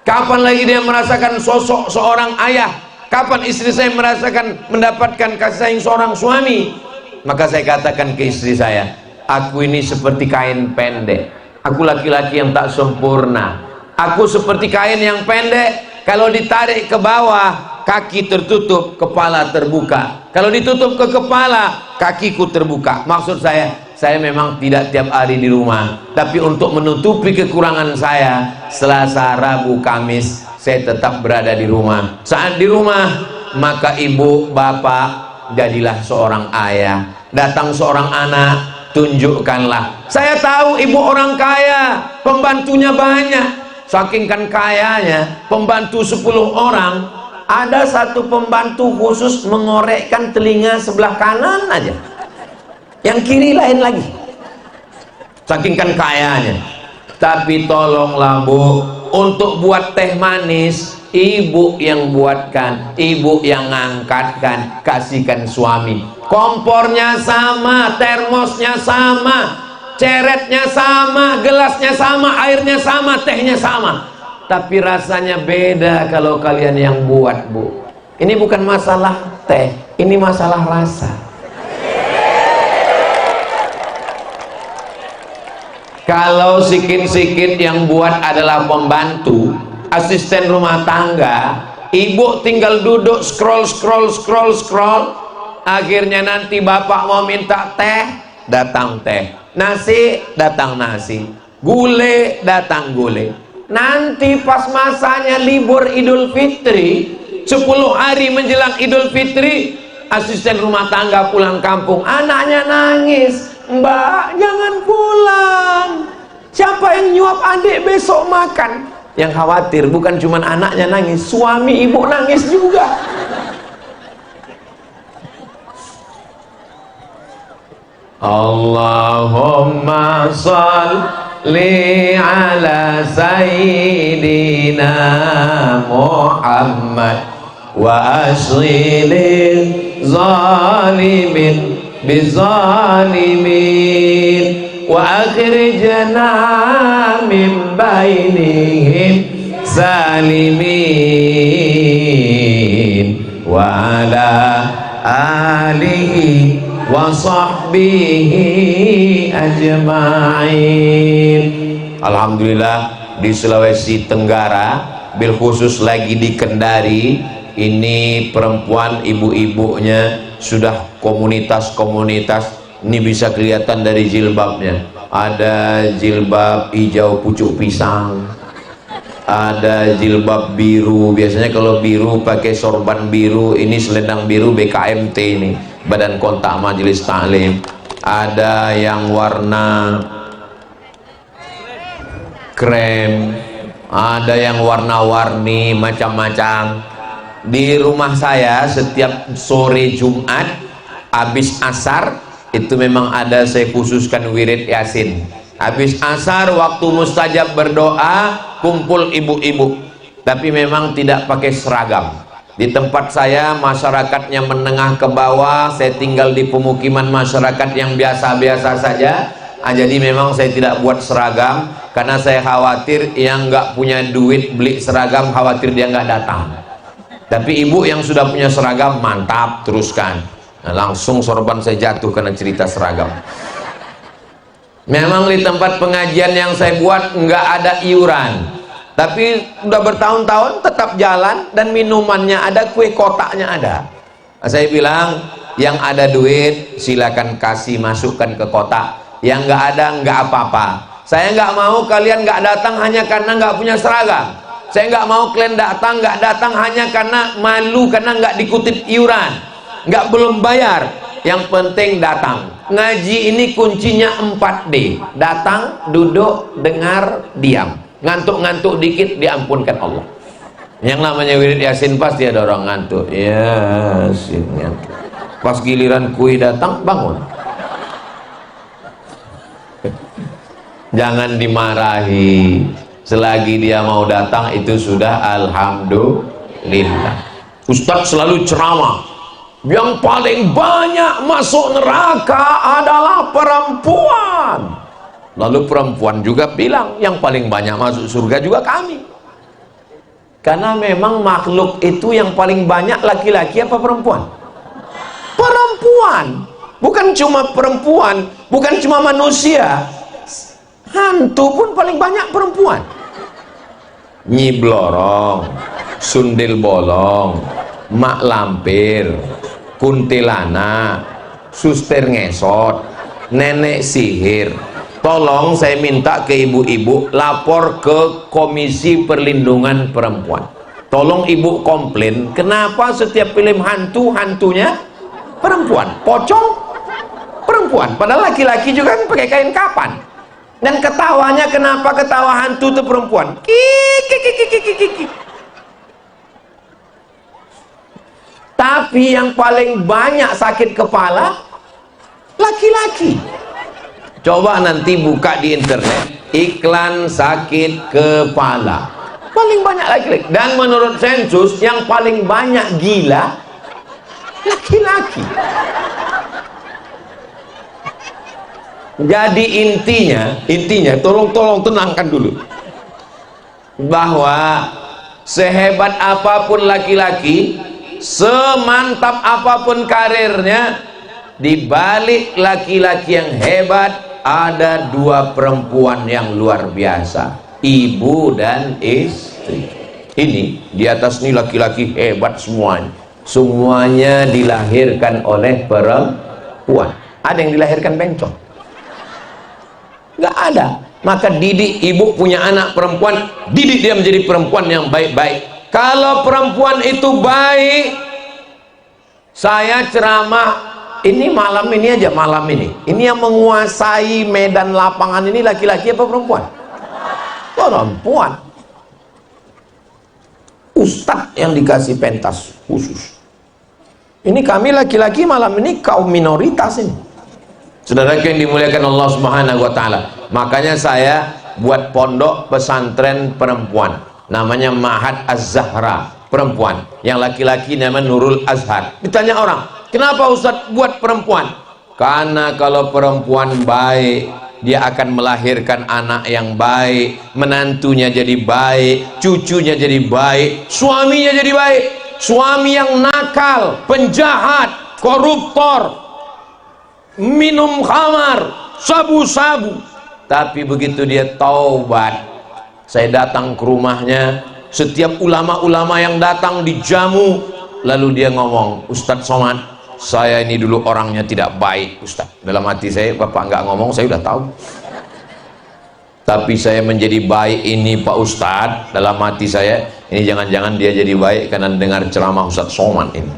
Kapan lagi dia merasakan sosok seorang ayah? Kapan istri saya merasakan mendapatkan kasih sayang seorang suami? Maka saya katakan ke istri saya, aku ini seperti kain pendek. Aku laki-laki yang tak sempurna. Aku seperti kain yang pendek, kalau ditarik ke bawah kaki tertutup, kepala terbuka. Kalau ditutup ke kepala, kakiku terbuka. Maksud saya memang tidak tiap hari di rumah, tapi untuk menutupi kekurangan saya, Selasa, Rabu, Kamis saya tetap berada di rumah. Saat di rumah, maka ibu, bapak, jadilah seorang ayah. Datang seorang anak, tunjukkanlah. Saya tahu ibu orang kaya, pembantunya banyak. Saking kan kayanya, pembantu 10 orang, ada satu pembantu khusus mengorekkan telinga sebelah kanan aja, yang kiri lain lagi. Saking kan kayanya. Tapi tolonglah Bu, untuk buat teh manis ibu yang buatkan, ibu yang ngangkatkan, kasihkan suami. Kompornya sama, termosnya sama, ceretnya sama, gelasnya sama, airnya sama, tehnya sama, tapi rasanya beda kalau kalian yang buat Bu. Ini bukan masalah teh, ini masalah rasa. Kalau sikit-sikit yang buat adalah pembantu, asisten rumah tangga, ibu tinggal duduk scroll, akhirnya nanti bapak mau minta teh, datang teh, nasi, datang nasi, gule, datang gule. Nanti pas masanya libur Idul Fitri, 10 hari menjelang Idul Fitri, asisten rumah tangga pulang kampung, anaknya nangis, "Mbak, jangan pulang. Siapa yang nyuap adik besok makan?" Yang khawatir bukan cuma anaknya nangis, suami ibu nangis juga. Allahumma shalli ala sayyidina Muhammad wa ashghilil zalimin bizalimin wa akhrijna min bainihim salimin wa ala alihi wa sahbihi ajma'in. Alhamdulillah di Sulawesi Tenggara, bil khusus lagi di Kendari, ini perempuan ibu-ibunya sudah komunitas-komunitas. Ini bisa kelihatan dari jilbabnya, ada jilbab hijau pucuk pisang, ada jilbab biru. Biasanya kalau biru pakai sorban biru, ini selendang biru BKMT ini, Badan Kontak Majelis Taklim. Ada yang warna krem, ada yang warna-warni macam-macam. Di rumah saya setiap sore Jumat habis asar itu memang ada, saya khususkan wirid Yasin. Habis asar waktu mustajab berdoa, kumpul ibu-ibu, tapi memang tidak pakai seragam. Di tempat saya masyarakatnya menengah ke bawah, saya tinggal di pemukiman masyarakat yang biasa-biasa saja. Jadi memang saya tidak buat seragam, karena saya khawatir yang nggak punya duit beli seragam, khawatir dia nggak datang. Tapi ibu yang sudah punya seragam, mantap, teruskan. Nah, langsung sorban saya jatuh karena cerita seragam. Memang di tempat pengajian yang saya buat nggak ada iuran, tapi udah bertahun-tahun tetap jalan, dan minumannya ada, kue kotaknya ada. Saya bilang yang ada duit silakan kasih, masukkan ke kotak, yang nggak ada nggak apa-apa. Saya nggak mau kalian nggak datang hanya karena nggak punya seragam. Saya nggak mau kalian nggak datang hanya karena malu, karena nggak dikutip iuran, nggak belum bayar. Yang penting datang. Ngaji ini kuncinya 4D: datang, duduk, dengar, diam. Ngantuk-ngantuk dikit diampunkan Allah. Yang namanya wirid Yasin pasti ada orang ngantuk. Yasin ngantuk. Pas giliran kui datang, bangun. Jangan dimarahi. Selagi dia mau datang itu sudah alhamdulillah. Ustadz selalu ceramah, yang paling banyak masuk neraka adalah perempuan. Lalu perempuan juga bilang, yang paling banyak masuk surga juga kami. Karena memang makhluk itu yang paling banyak laki-laki apa perempuan? Perempuan. Bukan cuma perempuan, bukan cuma manusia, hantu pun paling banyak perempuan. Nyi Blorong, Sundel Bolong, Mak Lampir, kuntilanak, suster ngesot, nenek sihir. Tolong saya minta ke ibu-ibu lapor ke Komisi Perlindungan Perempuan. Tolong ibu komplain, kenapa setiap film hantu, hantunya perempuan, pocong perempuan, padahal laki-laki juga kan pakai kain kapan. Dan ketawanya, kenapa ketawa hantu itu perempuan? Kiki. Tapi yang paling banyak sakit kepala laki-laki. Coba nanti buka di internet, iklan sakit kepala, paling banyak laki-laki. Dan menurut sensus yang paling banyak gila laki-laki. Jadi intinya tolong tenangkan dulu, bahwa sehebat apapun laki-laki, semantap apapun karirnya, di balik laki-laki yang hebat ada dua perempuan yang luar biasa, ibu dan istri. Ini di atas ini laki-laki hebat semuanya dilahirkan oleh perempuan. Ada yang dilahirkan bencong? Nggak ada. Maka didik, ibu punya anak perempuan, didik dia menjadi perempuan yang baik-baik. Kalau perempuan itu baik, Saya ceramah ini malam ini aja, malam ini yang menguasai medan lapangan ini laki-laki apa perempuan? Perempuan. Ustadz yang dikasih pentas khusus. Ini kami laki-laki malam ini kaum minoritas ini. Saudara yang dimuliakan Allah Subhanahu wa taala. Makanya saya buat pondok pesantren perempuan. Namanya Ma'had Az-Zahra, perempuan. Yang laki-laki namanya Nurul Azhar. Ditanya orang, kenapa Ustadz buat perempuan? Karena kalau perempuan baik, dia akan melahirkan anak yang baik, menantunya jadi baik, cucunya jadi baik, suaminya jadi baik. Suami yang nakal, penjahat, koruptor, minum khamar, sabu-sabu, tapi begitu dia taubat, saya datang ke rumahnya, setiap ulama-ulama yang datang dijamu, lalu dia ngomong, Ustadz Somad, saya ini dulu orangnya tidak baik Ustadz. Dalam hati saya, Bapak nggak ngomong, saya udah tahu. Tapi saya menjadi baik ini Pak Ustadz, dalam hati saya, ini jangan-jangan dia jadi baik karena dengar ceramah Ustadz Somad ini.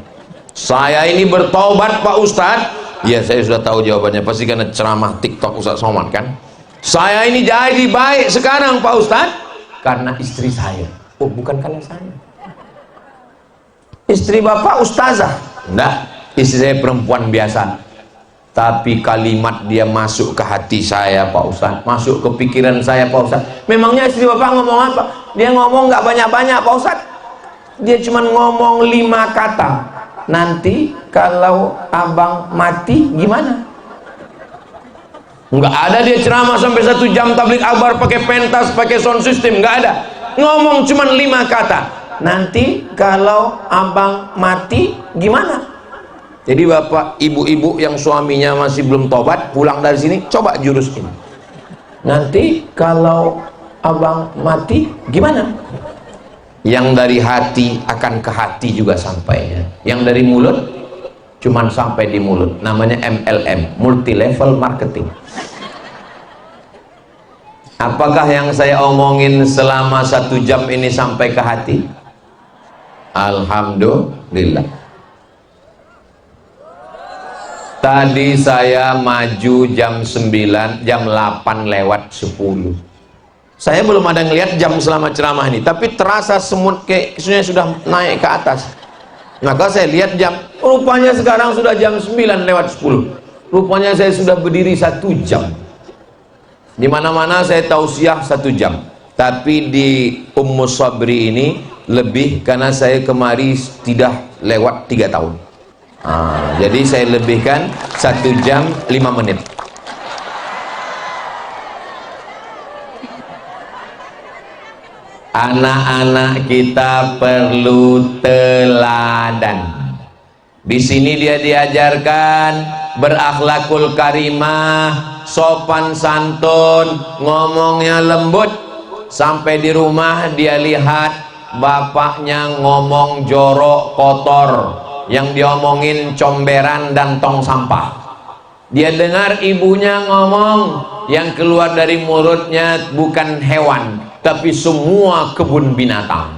Saya ini bertaubat Pak Ustadz. Ya, saya sudah tahu jawabannya, pasti karena ceramah TikTok Ustadz Somad kan. Saya ini jadi baik sekarang Pak Ustadz karena istri saya. Oh, bukan karena saya. Istri Bapak ustazah? Enggak, istri saya perempuan biasa. Tapi kalimat dia masuk ke hati saya Pak Ustadz, masuk ke pikiran saya Pak Ustadz. Memangnya istri Bapak ngomong apa? Dia ngomong nggak banyak-banyak Pak Ustadz. Dia cuma ngomong 5 kata. Nanti kalau abang mati gimana? Nggak ada dia ceramah sampai 1 jam tablik akbar pakai pentas, pakai sound system, nggak ada. Ngomong cuma 5 kata. Nanti kalau abang mati gimana? Jadi bapak, ibu-ibu yang suaminya masih belum tobat, pulang dari sini, coba jurus ini. Nanti kalau abang mati gimana? Yang dari hati akan ke hati juga sampainya. Yang dari mulut cuman sampai di mulut. Namanya MLM, multi level marketing. Apakah yang saya omongin selama 1 jam ini sampai ke hati? Alhamdulillah. Tadi saya maju jam 9, jam 8 lewat 10. Saya belum ada ngelihat jam selama ceramah ini, tapi terasa semut kayak sudah naik ke atas. Maka saya lihat jam, rupanya sekarang sudah jam 9 lewat 10. Rupanya saya sudah berdiri 1 jam. Di mana-mana saya tausiah 1 jam. Tapi di Ummus Sabri ini lebih, karena saya kemari tidak lewat 3 tahun. Jadi saya lebihkan 1 jam 5 menit. Anak-anak kita perlu teladan. Di sini dia diajarkan berakhlakul karimah, sopan santun, ngomongnya lembut. Sampai di rumah dia lihat bapaknya ngomong jorok, kotor, yang diomongin comberan dan tong sampah. Dia dengar ibunya ngomong, yang keluar dari mulutnya bukan hewan, tapi semua kebun binatang.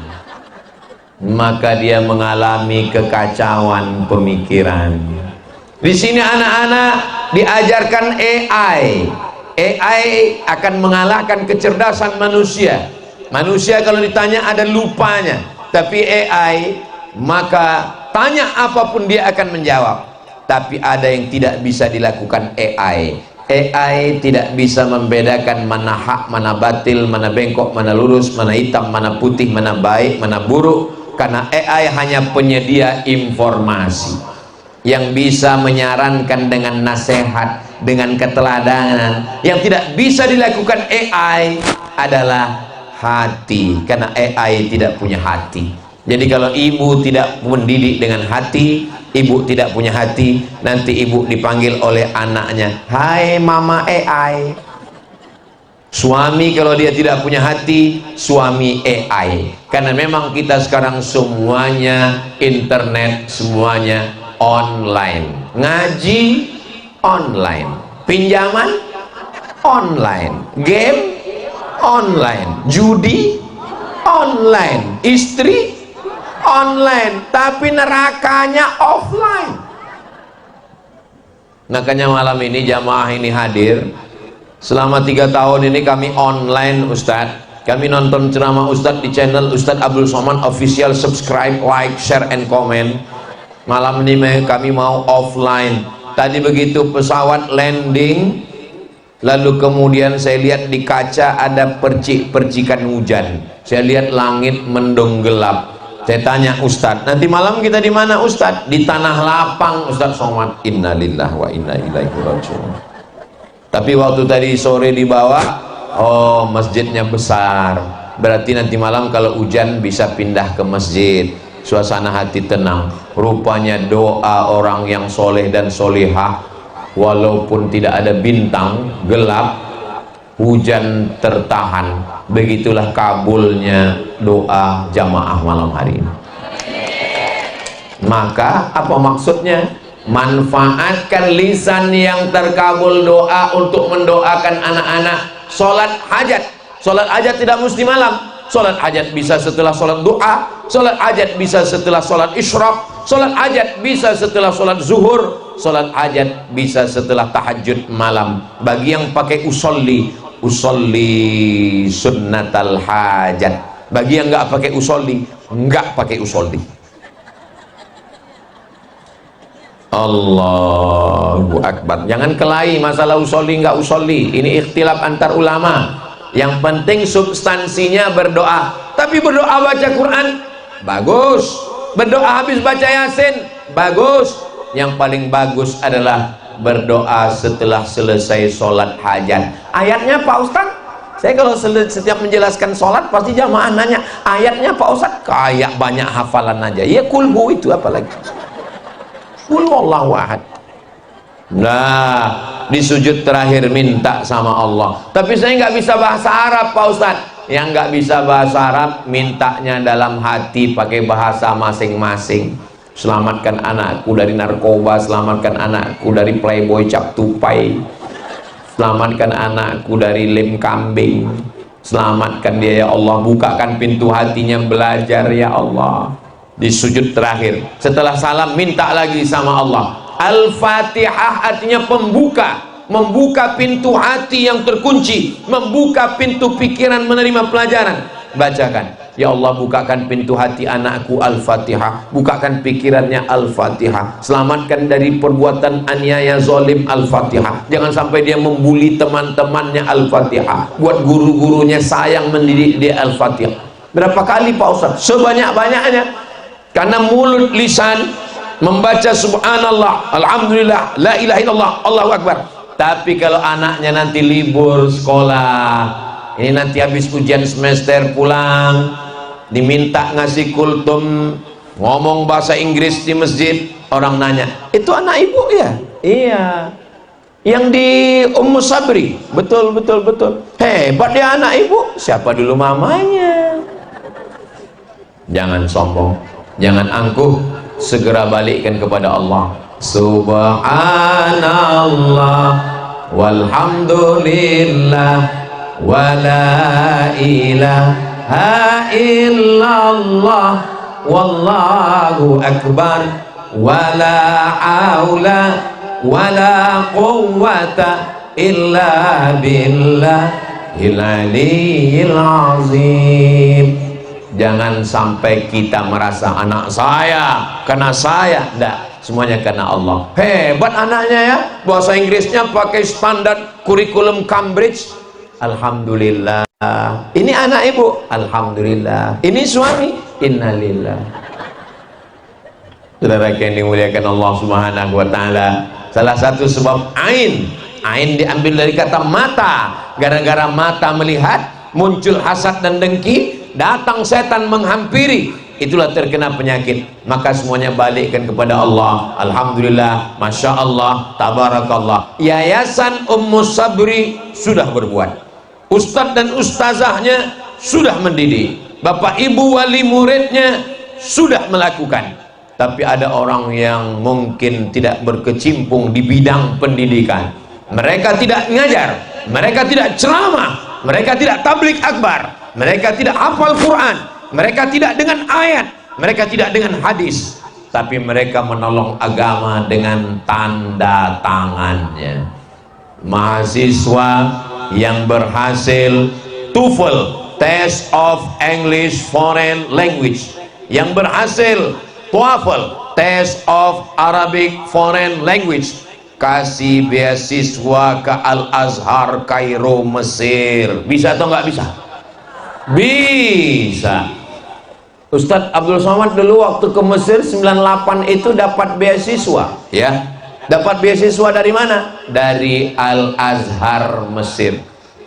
Maka dia mengalami kekacauan pemikiran. Di sini anak-anak diajarkan AI. AI akan mengalahkan kecerdasan manusia. Manusia kalau ditanya ada lupanya, tapi AI maka tanya apapun dia akan menjawab. Tapi ada yang tidak bisa dilakukan AI. AI tidak bisa membedakan mana hak, mana batil, mana bengkok, mana lurus, mana hitam, mana putih, mana baik, mana buruk. Karena AI hanya penyedia informasi yang bisa menyarankan dengan nasihat, dengan keteladanan. Yang tidak bisa dilakukan AI adalah hati, karena AI tidak punya hati. Jadi kalau ibu tidak mendidik dengan hati, ibu tidak punya hati, nanti ibu dipanggil oleh anaknya, hai mama AI. Suami kalau dia tidak punya hati, suami AI. Karena memang kita sekarang semuanya internet, semuanya online. Ngaji online, pinjaman online, game online, judi online, istri online, tapi nerakanya offline. Makanya malam ini jamaah ini hadir. Selama 3 tahun ini kami online Ustadz. Kami nonton ceramah Ustadz di channel Ustadz Abdul Somad Official. Subscribe, like, share, and comment. Malam ini kami mau offline. Tadi begitu pesawat landing, lalu kemudian saya lihat di kaca ada percikan hujan. Saya lihat langit mendung gelap. Saya tanya Ustadz, nanti malam kita di mana Ustadz? Di Tanah Lapang Ustadz Somad. Innalillahi wa inna ilaihi raji'un. Tapi waktu tadi sore di bawah, oh masjidnya besar. Berarti nanti malam kalau hujan bisa pindah ke masjid. Suasana hati tenang. Rupanya doa orang yang soleh dan solehah, walaupun tidak ada bintang, gelap, hujan tertahan. Begitulah kabulnya doa jamaah malam hari ini. Maka apa maksudnya? Manfaatkan lisan yang terkabul doa untuk mendoakan anak-anak. Sholat hajat. Sholat hajat tidak mesti malam. Sholat hajat bisa setelah sholat doa. Sholat hajat bisa setelah sholat isyraq. Sholat hajat bisa setelah sholat zuhur. Sholat hajat bisa setelah tahajud malam. Bagi yang pakai usolli sunnatal hajat. Bagi yang nggak pakai usolli, nggak pakai usolli. Allahu Akbar. Jangan kelahi masalah usolli nggak usolli. Ini ikhtilaf antar ulama. Yang penting substansinya berdoa. Tapi berdoa baca Quran bagus, berdoa habis baca Yasin bagus. Yang paling bagus adalah berdoa setelah selesai sholat hajat. Ayatnya Pak Ustadz, saya kalau setiap menjelaskan sholat pasti jamaah nanya, ayatnya Pak Ustadz kayak banyak hafalan aja. Ya kulhu itu apalagi, kul wallahu ahad. Nah, di sujud terakhir minta sama Allah. Tapi saya nggak bisa bahasa Arab Pak Ustadz. Yang nggak bisa bahasa Arab mintanya dalam hati pakai bahasa masing-masing. Selamatkan anakku dari narkoba, selamatkan anakku dari playboy cap tupai, selamatkan anakku dari lem kambing, selamatkan dia ya Allah, bukakan pintu hatinya belajar ya Allah. Di sujud terakhir setelah salam minta lagi sama Allah. Al-Fatihah artinya pembuka, membuka pintu hati yang terkunci, membuka pintu pikiran menerima pelajaran. Bacakan, ya Allah bukakan pintu hati anakku Al-Fatihah, bukakan pikirannya Al-Fatihah, selamatkan dari perbuatan aniaya zalim Al-Fatihah, jangan sampai dia membuli teman-temannya Al-Fatihah, buat guru-gurunya sayang mendidik dia Al-Fatihah. Berapa kali Pak Ustaz? Sebanyak-banyaknya. Karena mulut lisan membaca subhanallah, alhamdulillah, la ilaha illallah, Allahu Akbar. Tapi kalau anaknya nanti libur sekolah, ini nanti habis ujian semester pulang, diminta ngasih kultum, ngomong bahasa Inggris di masjid, orang nanya, itu anak ibu ya? Iya. Yang di Ummu Sabri, betul. Hebat dia anak ibu. Siapa dulu mamanya? Jangan sombong, jangan angkuh, segera balikkan kepada Allah. Subhanallah walhamdulillah wala ilaha illallah wallahu akbar wala haula wala quwwata illa billahil aliyyil azim. Jangan sampai kita merasa anak saya karena saya, enggak, semuanya karena Allah. Hebat anaknya ya, bahasa Inggrisnya pakai standar kurikulum Cambridge. Alhamdulillah. Ini anak ibu, alhamdulillah. Ini suami, innalillah. Saudara yang dimuliakan Allah Subhanahu wa taala, salah satu sebab ain diambil dari kata mata. Gara-gara mata melihat, muncul hasad dan dengki, datang setan menghampiri, itulah terkena penyakit. Maka semuanya balikkan kepada Allah. Alhamdulillah, Masya Allah, Tabarakallah. Yayasan Ummu Sabri sudah berbuat, ustadz dan ustazahnya sudah mendidik, bapak ibu wali muridnya sudah melakukan. Tapi ada orang yang mungkin tidak berkecimpung di bidang pendidikan. Mereka tidak ngajar, mereka tidak ceramah, mereka tidak tablik akbar, mereka tidak hafal Quran, mereka tidak dengan ayat, mereka tidak dengan hadis, tapi mereka menolong agama dengan tanda tangannya. Mahasiswa yang berhasil TOEFL, Test of English Foreign Language, yang berhasil TOEFL, Test of Arabic Foreign Language, kasih beasiswa ke Al-Azhar Kairo Mesir. Bisa atau nggak bisa? Bisa. Ustadz Abdul Somad dulu waktu ke Mesir 98 itu dapat beasiswa, ya. Dapat beasiswa dari mana? Dari Al-Azhar Mesir.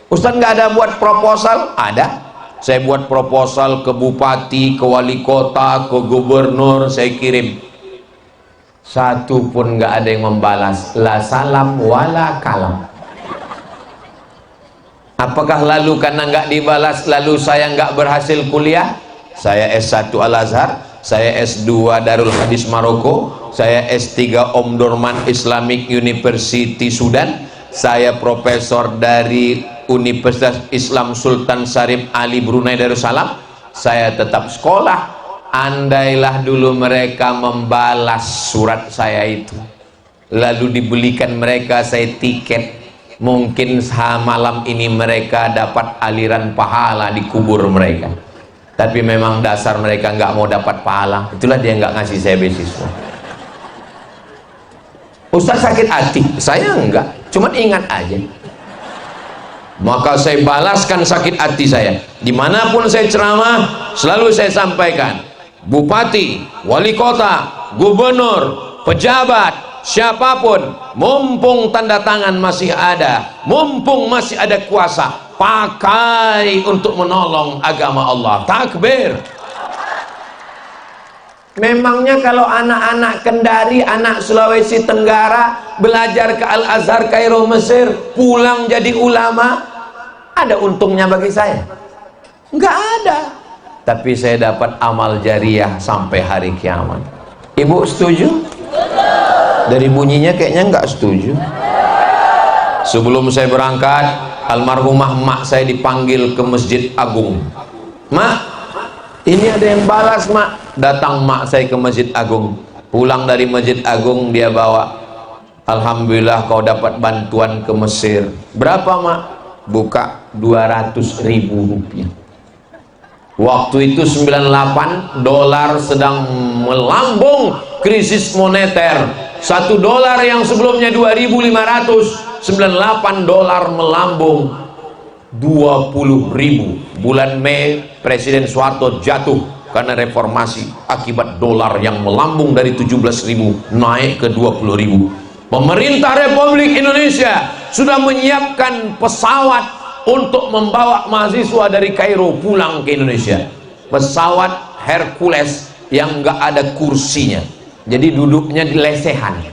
Ustadz nggak ada buat proposal? Ada. Saya buat proposal ke bupati, ke wali kota, ke gubernur, saya kirim. Satu pun nggak ada yang membalas. La salam wala kalam. Apakah lalu karena nggak dibalas lalu saya nggak berhasil kuliah? Saya S1 Al-Azhar, saya S2 Darul Hadis Maroko, saya S3 Omdurman Islamic University Sudan, saya profesor dari Universitas Islam Sultan Syarif Ali Brunei Darussalam. Saya tetap sekolah. Andailah dulu mereka membalas surat saya itu, lalu dibelikan mereka saya tiket, mungkin malam ini mereka dapat aliran pahala di kubur mereka. Tapi memang dasar mereka nggak mau dapat pahala, itulah dia nggak ngasih saya beasiswa. Ustaz sakit hati, saya enggak, cuman ingat aja. Maka saya balaskan sakit hati saya. Dimanapun saya ceramah, selalu saya sampaikan, bupati, wali kota, gubernur, pejabat, siapapun, mumpung tanda tangan masih ada, mumpung masih ada kuasa, pakai untuk menolong agama Allah. Takbir. Memangnya kalau anak-anak Kendari, anak Sulawesi Tenggara belajar ke Al-Azhar Kairo Mesir, pulang jadi ulama, ada untungnya bagi saya? Enggak ada. Tapi saya dapat amal jariah sampai hari kiamat. Ibu setuju? Dari bunyinya kayaknya enggak setuju. Sebelum saya berangkat, almarhumah mak saya dipanggil ke Masjid Agung. Mak, ini ada yang balas mak. Datang mak saya ke Masjid Agung. Pulang dari Masjid Agung dia bawa, alhamdulillah kau dapat bantuan ke Mesir. Berapa mak? Buka 200.000 rupiah. Waktu itu 98 dolar sedang melambung krisis moneter. 1 dolar yang sebelumnya 2.500, 98 dolar melambung 20.000. Bulan Mei Presiden Soeharto jatuh karena reformasi akibat dolar yang melambung dari 17.000 naik ke 20.000. Pemerintah Republik Indonesia sudah menyiapkan pesawat untuk membawa mahasiswa dari Kairo pulang ke Indonesia. Pesawat Hercules yang nggak ada kursinya, jadi duduknya di lesehan.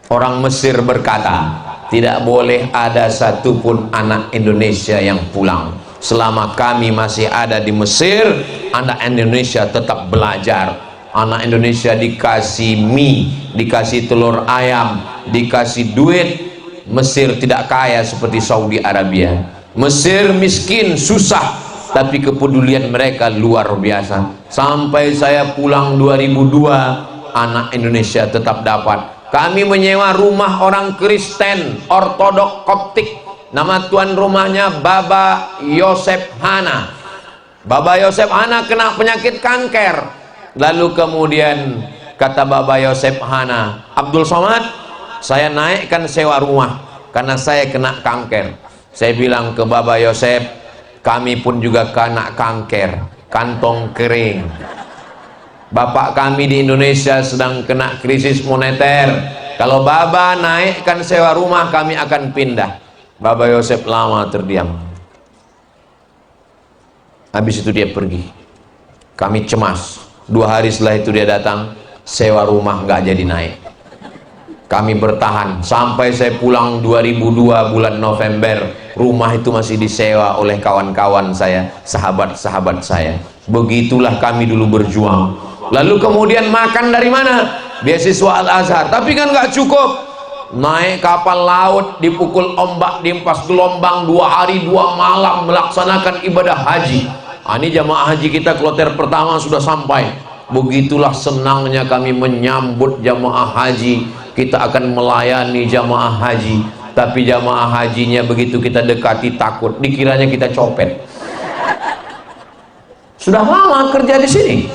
Orang Mesir berkata, tidak boleh ada satupun anak Indonesia yang pulang. Selama kami masih ada di Mesir, anak Indonesia tetap belajar. Anak Indonesia dikasih mie, dikasih telur ayam, dikasih duit. Mesir tidak kaya seperti Saudi Arabia. Mesir miskin, susah, tapi kepedulian mereka luar biasa. Sampai saya pulang 2002, anak Indonesia tetap dapat. Kami menyewa rumah orang Kristen Ortodok Koptik. Nama tuan rumahnya Baba Yosef Hana. Baba Yosef Hana kena penyakit kanker. Lalu kemudian kata Baba Yosef Hana, Abdul Somad, saya naikkan sewa rumah karena saya kena kanker. Saya bilang ke Baba Yosef, kami pun juga kena kanker, kantong kering. Bapak kami di Indonesia sedang kena krisis moneter. Kalau Baba naikkan sewa rumah, kami akan pindah. Baba Yosef lama terdiam. Habis itu dia pergi. Kami cemas. 2 hari setelah itu dia datang, sewa rumah nggak jadi naik. Kami bertahan sampai saya pulang 2002 bulan November. Rumah itu masih disewa oleh kawan-kawan saya, sahabat-sahabat saya. Begitulah kami dulu berjuang. Lalu kemudian makan dari mana? Beasiswa Al-Azhar. Tapi kan nggak cukup. Naik kapal laut, dipukul ombak, diempas gelombang, 2 hari 2 malam melaksanakan ibadah haji. Ini jamaah haji kita kloter pertama sudah sampai. Begitulah senangnya kami menyambut jamaah haji. Kita akan melayani jamaah haji, tapi jamaah hajinya begitu kita dekati takut, dikiranya kita copet. Sudah lama kerja di sini.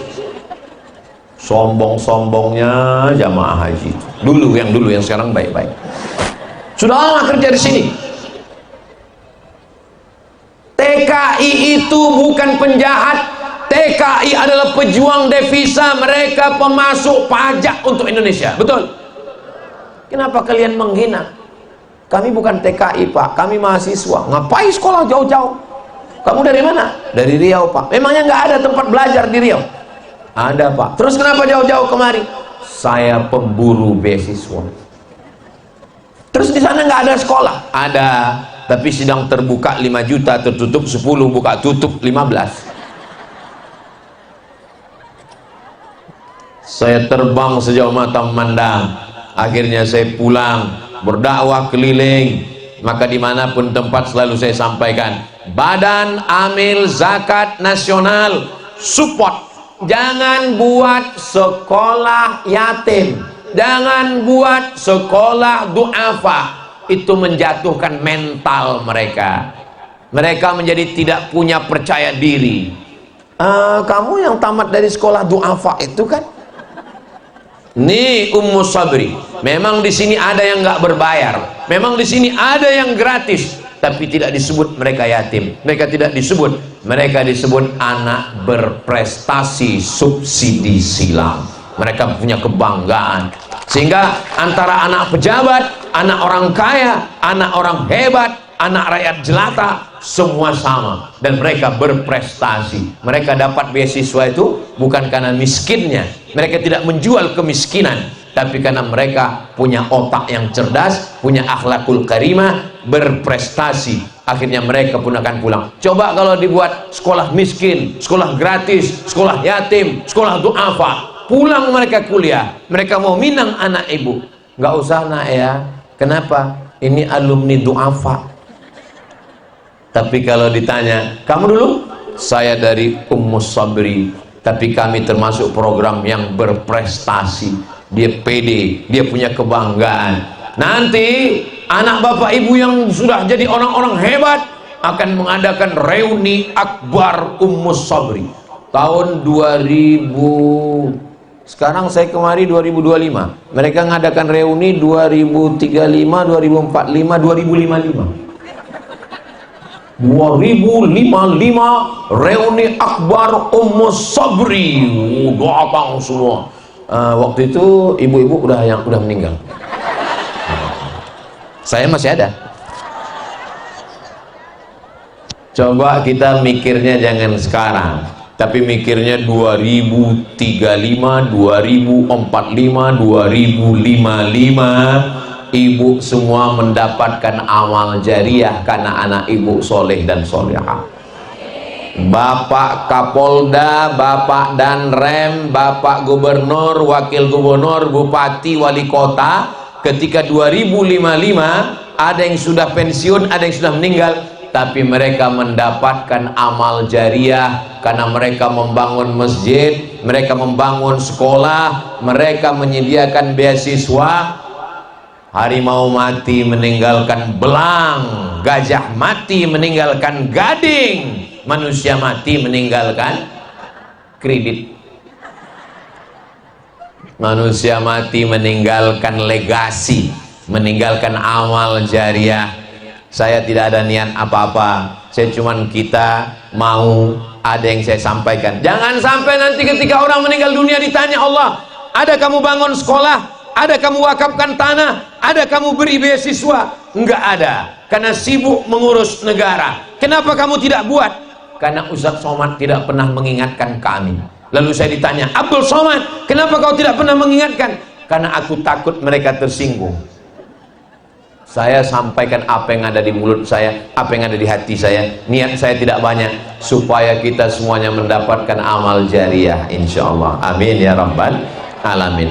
Sombong-sombongnya jamaah haji. Yang dulu, yang sekarang baik-baik. Sudah lama kerja di sini. TKI itu bukan penjahat. TKI adalah pejuang devisa, mereka pemasuk pajak untuk Indonesia. Betul? Kenapa kalian menghina? Kami bukan TKI, Pak. Kami mahasiswa. Ngapain sekolah jauh-jauh? Kamu dari mana? Dari Riau, Pak. Memangnya nggak ada tempat belajar di Riau? Ada, Pak. Terus kenapa jauh-jauh kemari? Saya pemburu beasiswa. Terus di sana nggak ada sekolah? Ada, tapi sidang terbuka 5 juta, tertutup 10, buka tutup 15. Saya terbang sejauh mata memandang. Akhirnya saya pulang, berdakwah keliling. Maka dimanapun tempat selalu saya sampaikan, Badan Amil Zakat Nasional support. Jangan buat sekolah yatim, jangan buat sekolah du'afa. Itu menjatuhkan mental mereka. Mereka menjadi tidak punya percaya diri. Kamu yang tamat dari sekolah du'afa itu kan? Nih Ummu Sabri, memang di sini ada yang nggak berbayar, memang di sini ada yang gratis, tapi tidak disebut mereka yatim, mereka tidak disebut, mereka disebut anak berprestasi subsidi silang. Mereka punya kebanggaan, sehingga antara anak pejabat, anak orang kaya, anak orang hebat, anak rakyat jelata, semua sama, dan mereka berprestasi. Mereka dapat beasiswa itu bukan karena miskinnya, mereka tidak menjual kemiskinan, tapi karena mereka punya otak yang cerdas, punya akhlakul karimah, berprestasi. Akhirnya mereka pun akan pulang. Coba kalau dibuat sekolah miskin, sekolah gratis, sekolah yatim, sekolah du'afa, pulang mereka kuliah, mereka mau minang anak ibu. Nggak usah nak ya, kenapa? Ini alumni du'afa. Tapi kalau ditanya, kamu dulu? Saya dari Ummu Sabri, tapi kami termasuk program yang berprestasi. Dia pede, dia punya kebanggaan. Nanti anak bapak ibu yang sudah jadi orang-orang hebat akan mengadakan reuni akbar Ummu Sabri tahun 2000. Sekarang saya kemari 2025. Mereka mengadakan reuni 2035, 2045, 2055. 2055 reuni akbar Ummu Sabri. Doa bang semua. Waktu itu ibu-ibu udah meninggal. Saya masih ada. Coba kita mikirnya jangan sekarang, tapi mikirnya 2035, 2045, 2055. Ibu semua mendapatkan amal jariah karena anak ibu soleh dan solehah. Bapak Kapolda, Bapak Danrem, Bapak Gubernur, Wakil Gubernur, Bupati, Wali Kota, ketika 2055 ada yang sudah pensiun, ada yang sudah meninggal, tapi mereka mendapatkan amal jariah karena mereka membangun masjid, mereka membangun sekolah, mereka menyediakan beasiswa. Harimau mati meninggalkan belang, gajah mati meninggalkan gading, manusia mati meninggalkan kredit. Manusia mati meninggalkan legasi, meninggalkan amal jariah. Saya tidak ada niat apa-apa, saya cuman kita mau ada yang saya sampaikan. Jangan sampai nanti ketika orang meninggal dunia ditanya Allah, ada kamu bangun sekolah, ada kamu wakafkan tanah, ada kamu beri beasiswa? Enggak ada, karena sibuk mengurus negara. Kenapa kamu tidak buat? Karena Ustaz Somad tidak pernah mengingatkan kami. Lalu saya ditanya, Abdul Somad, kenapa kau tidak pernah mengingatkan? Karena aku takut mereka tersinggung. Saya sampaikan apa yang ada di mulut saya, apa yang ada di hati saya. Niat saya tidak banyak, supaya kita semuanya mendapatkan amal jariah, insya Allah. Amin ya rabbal alamin.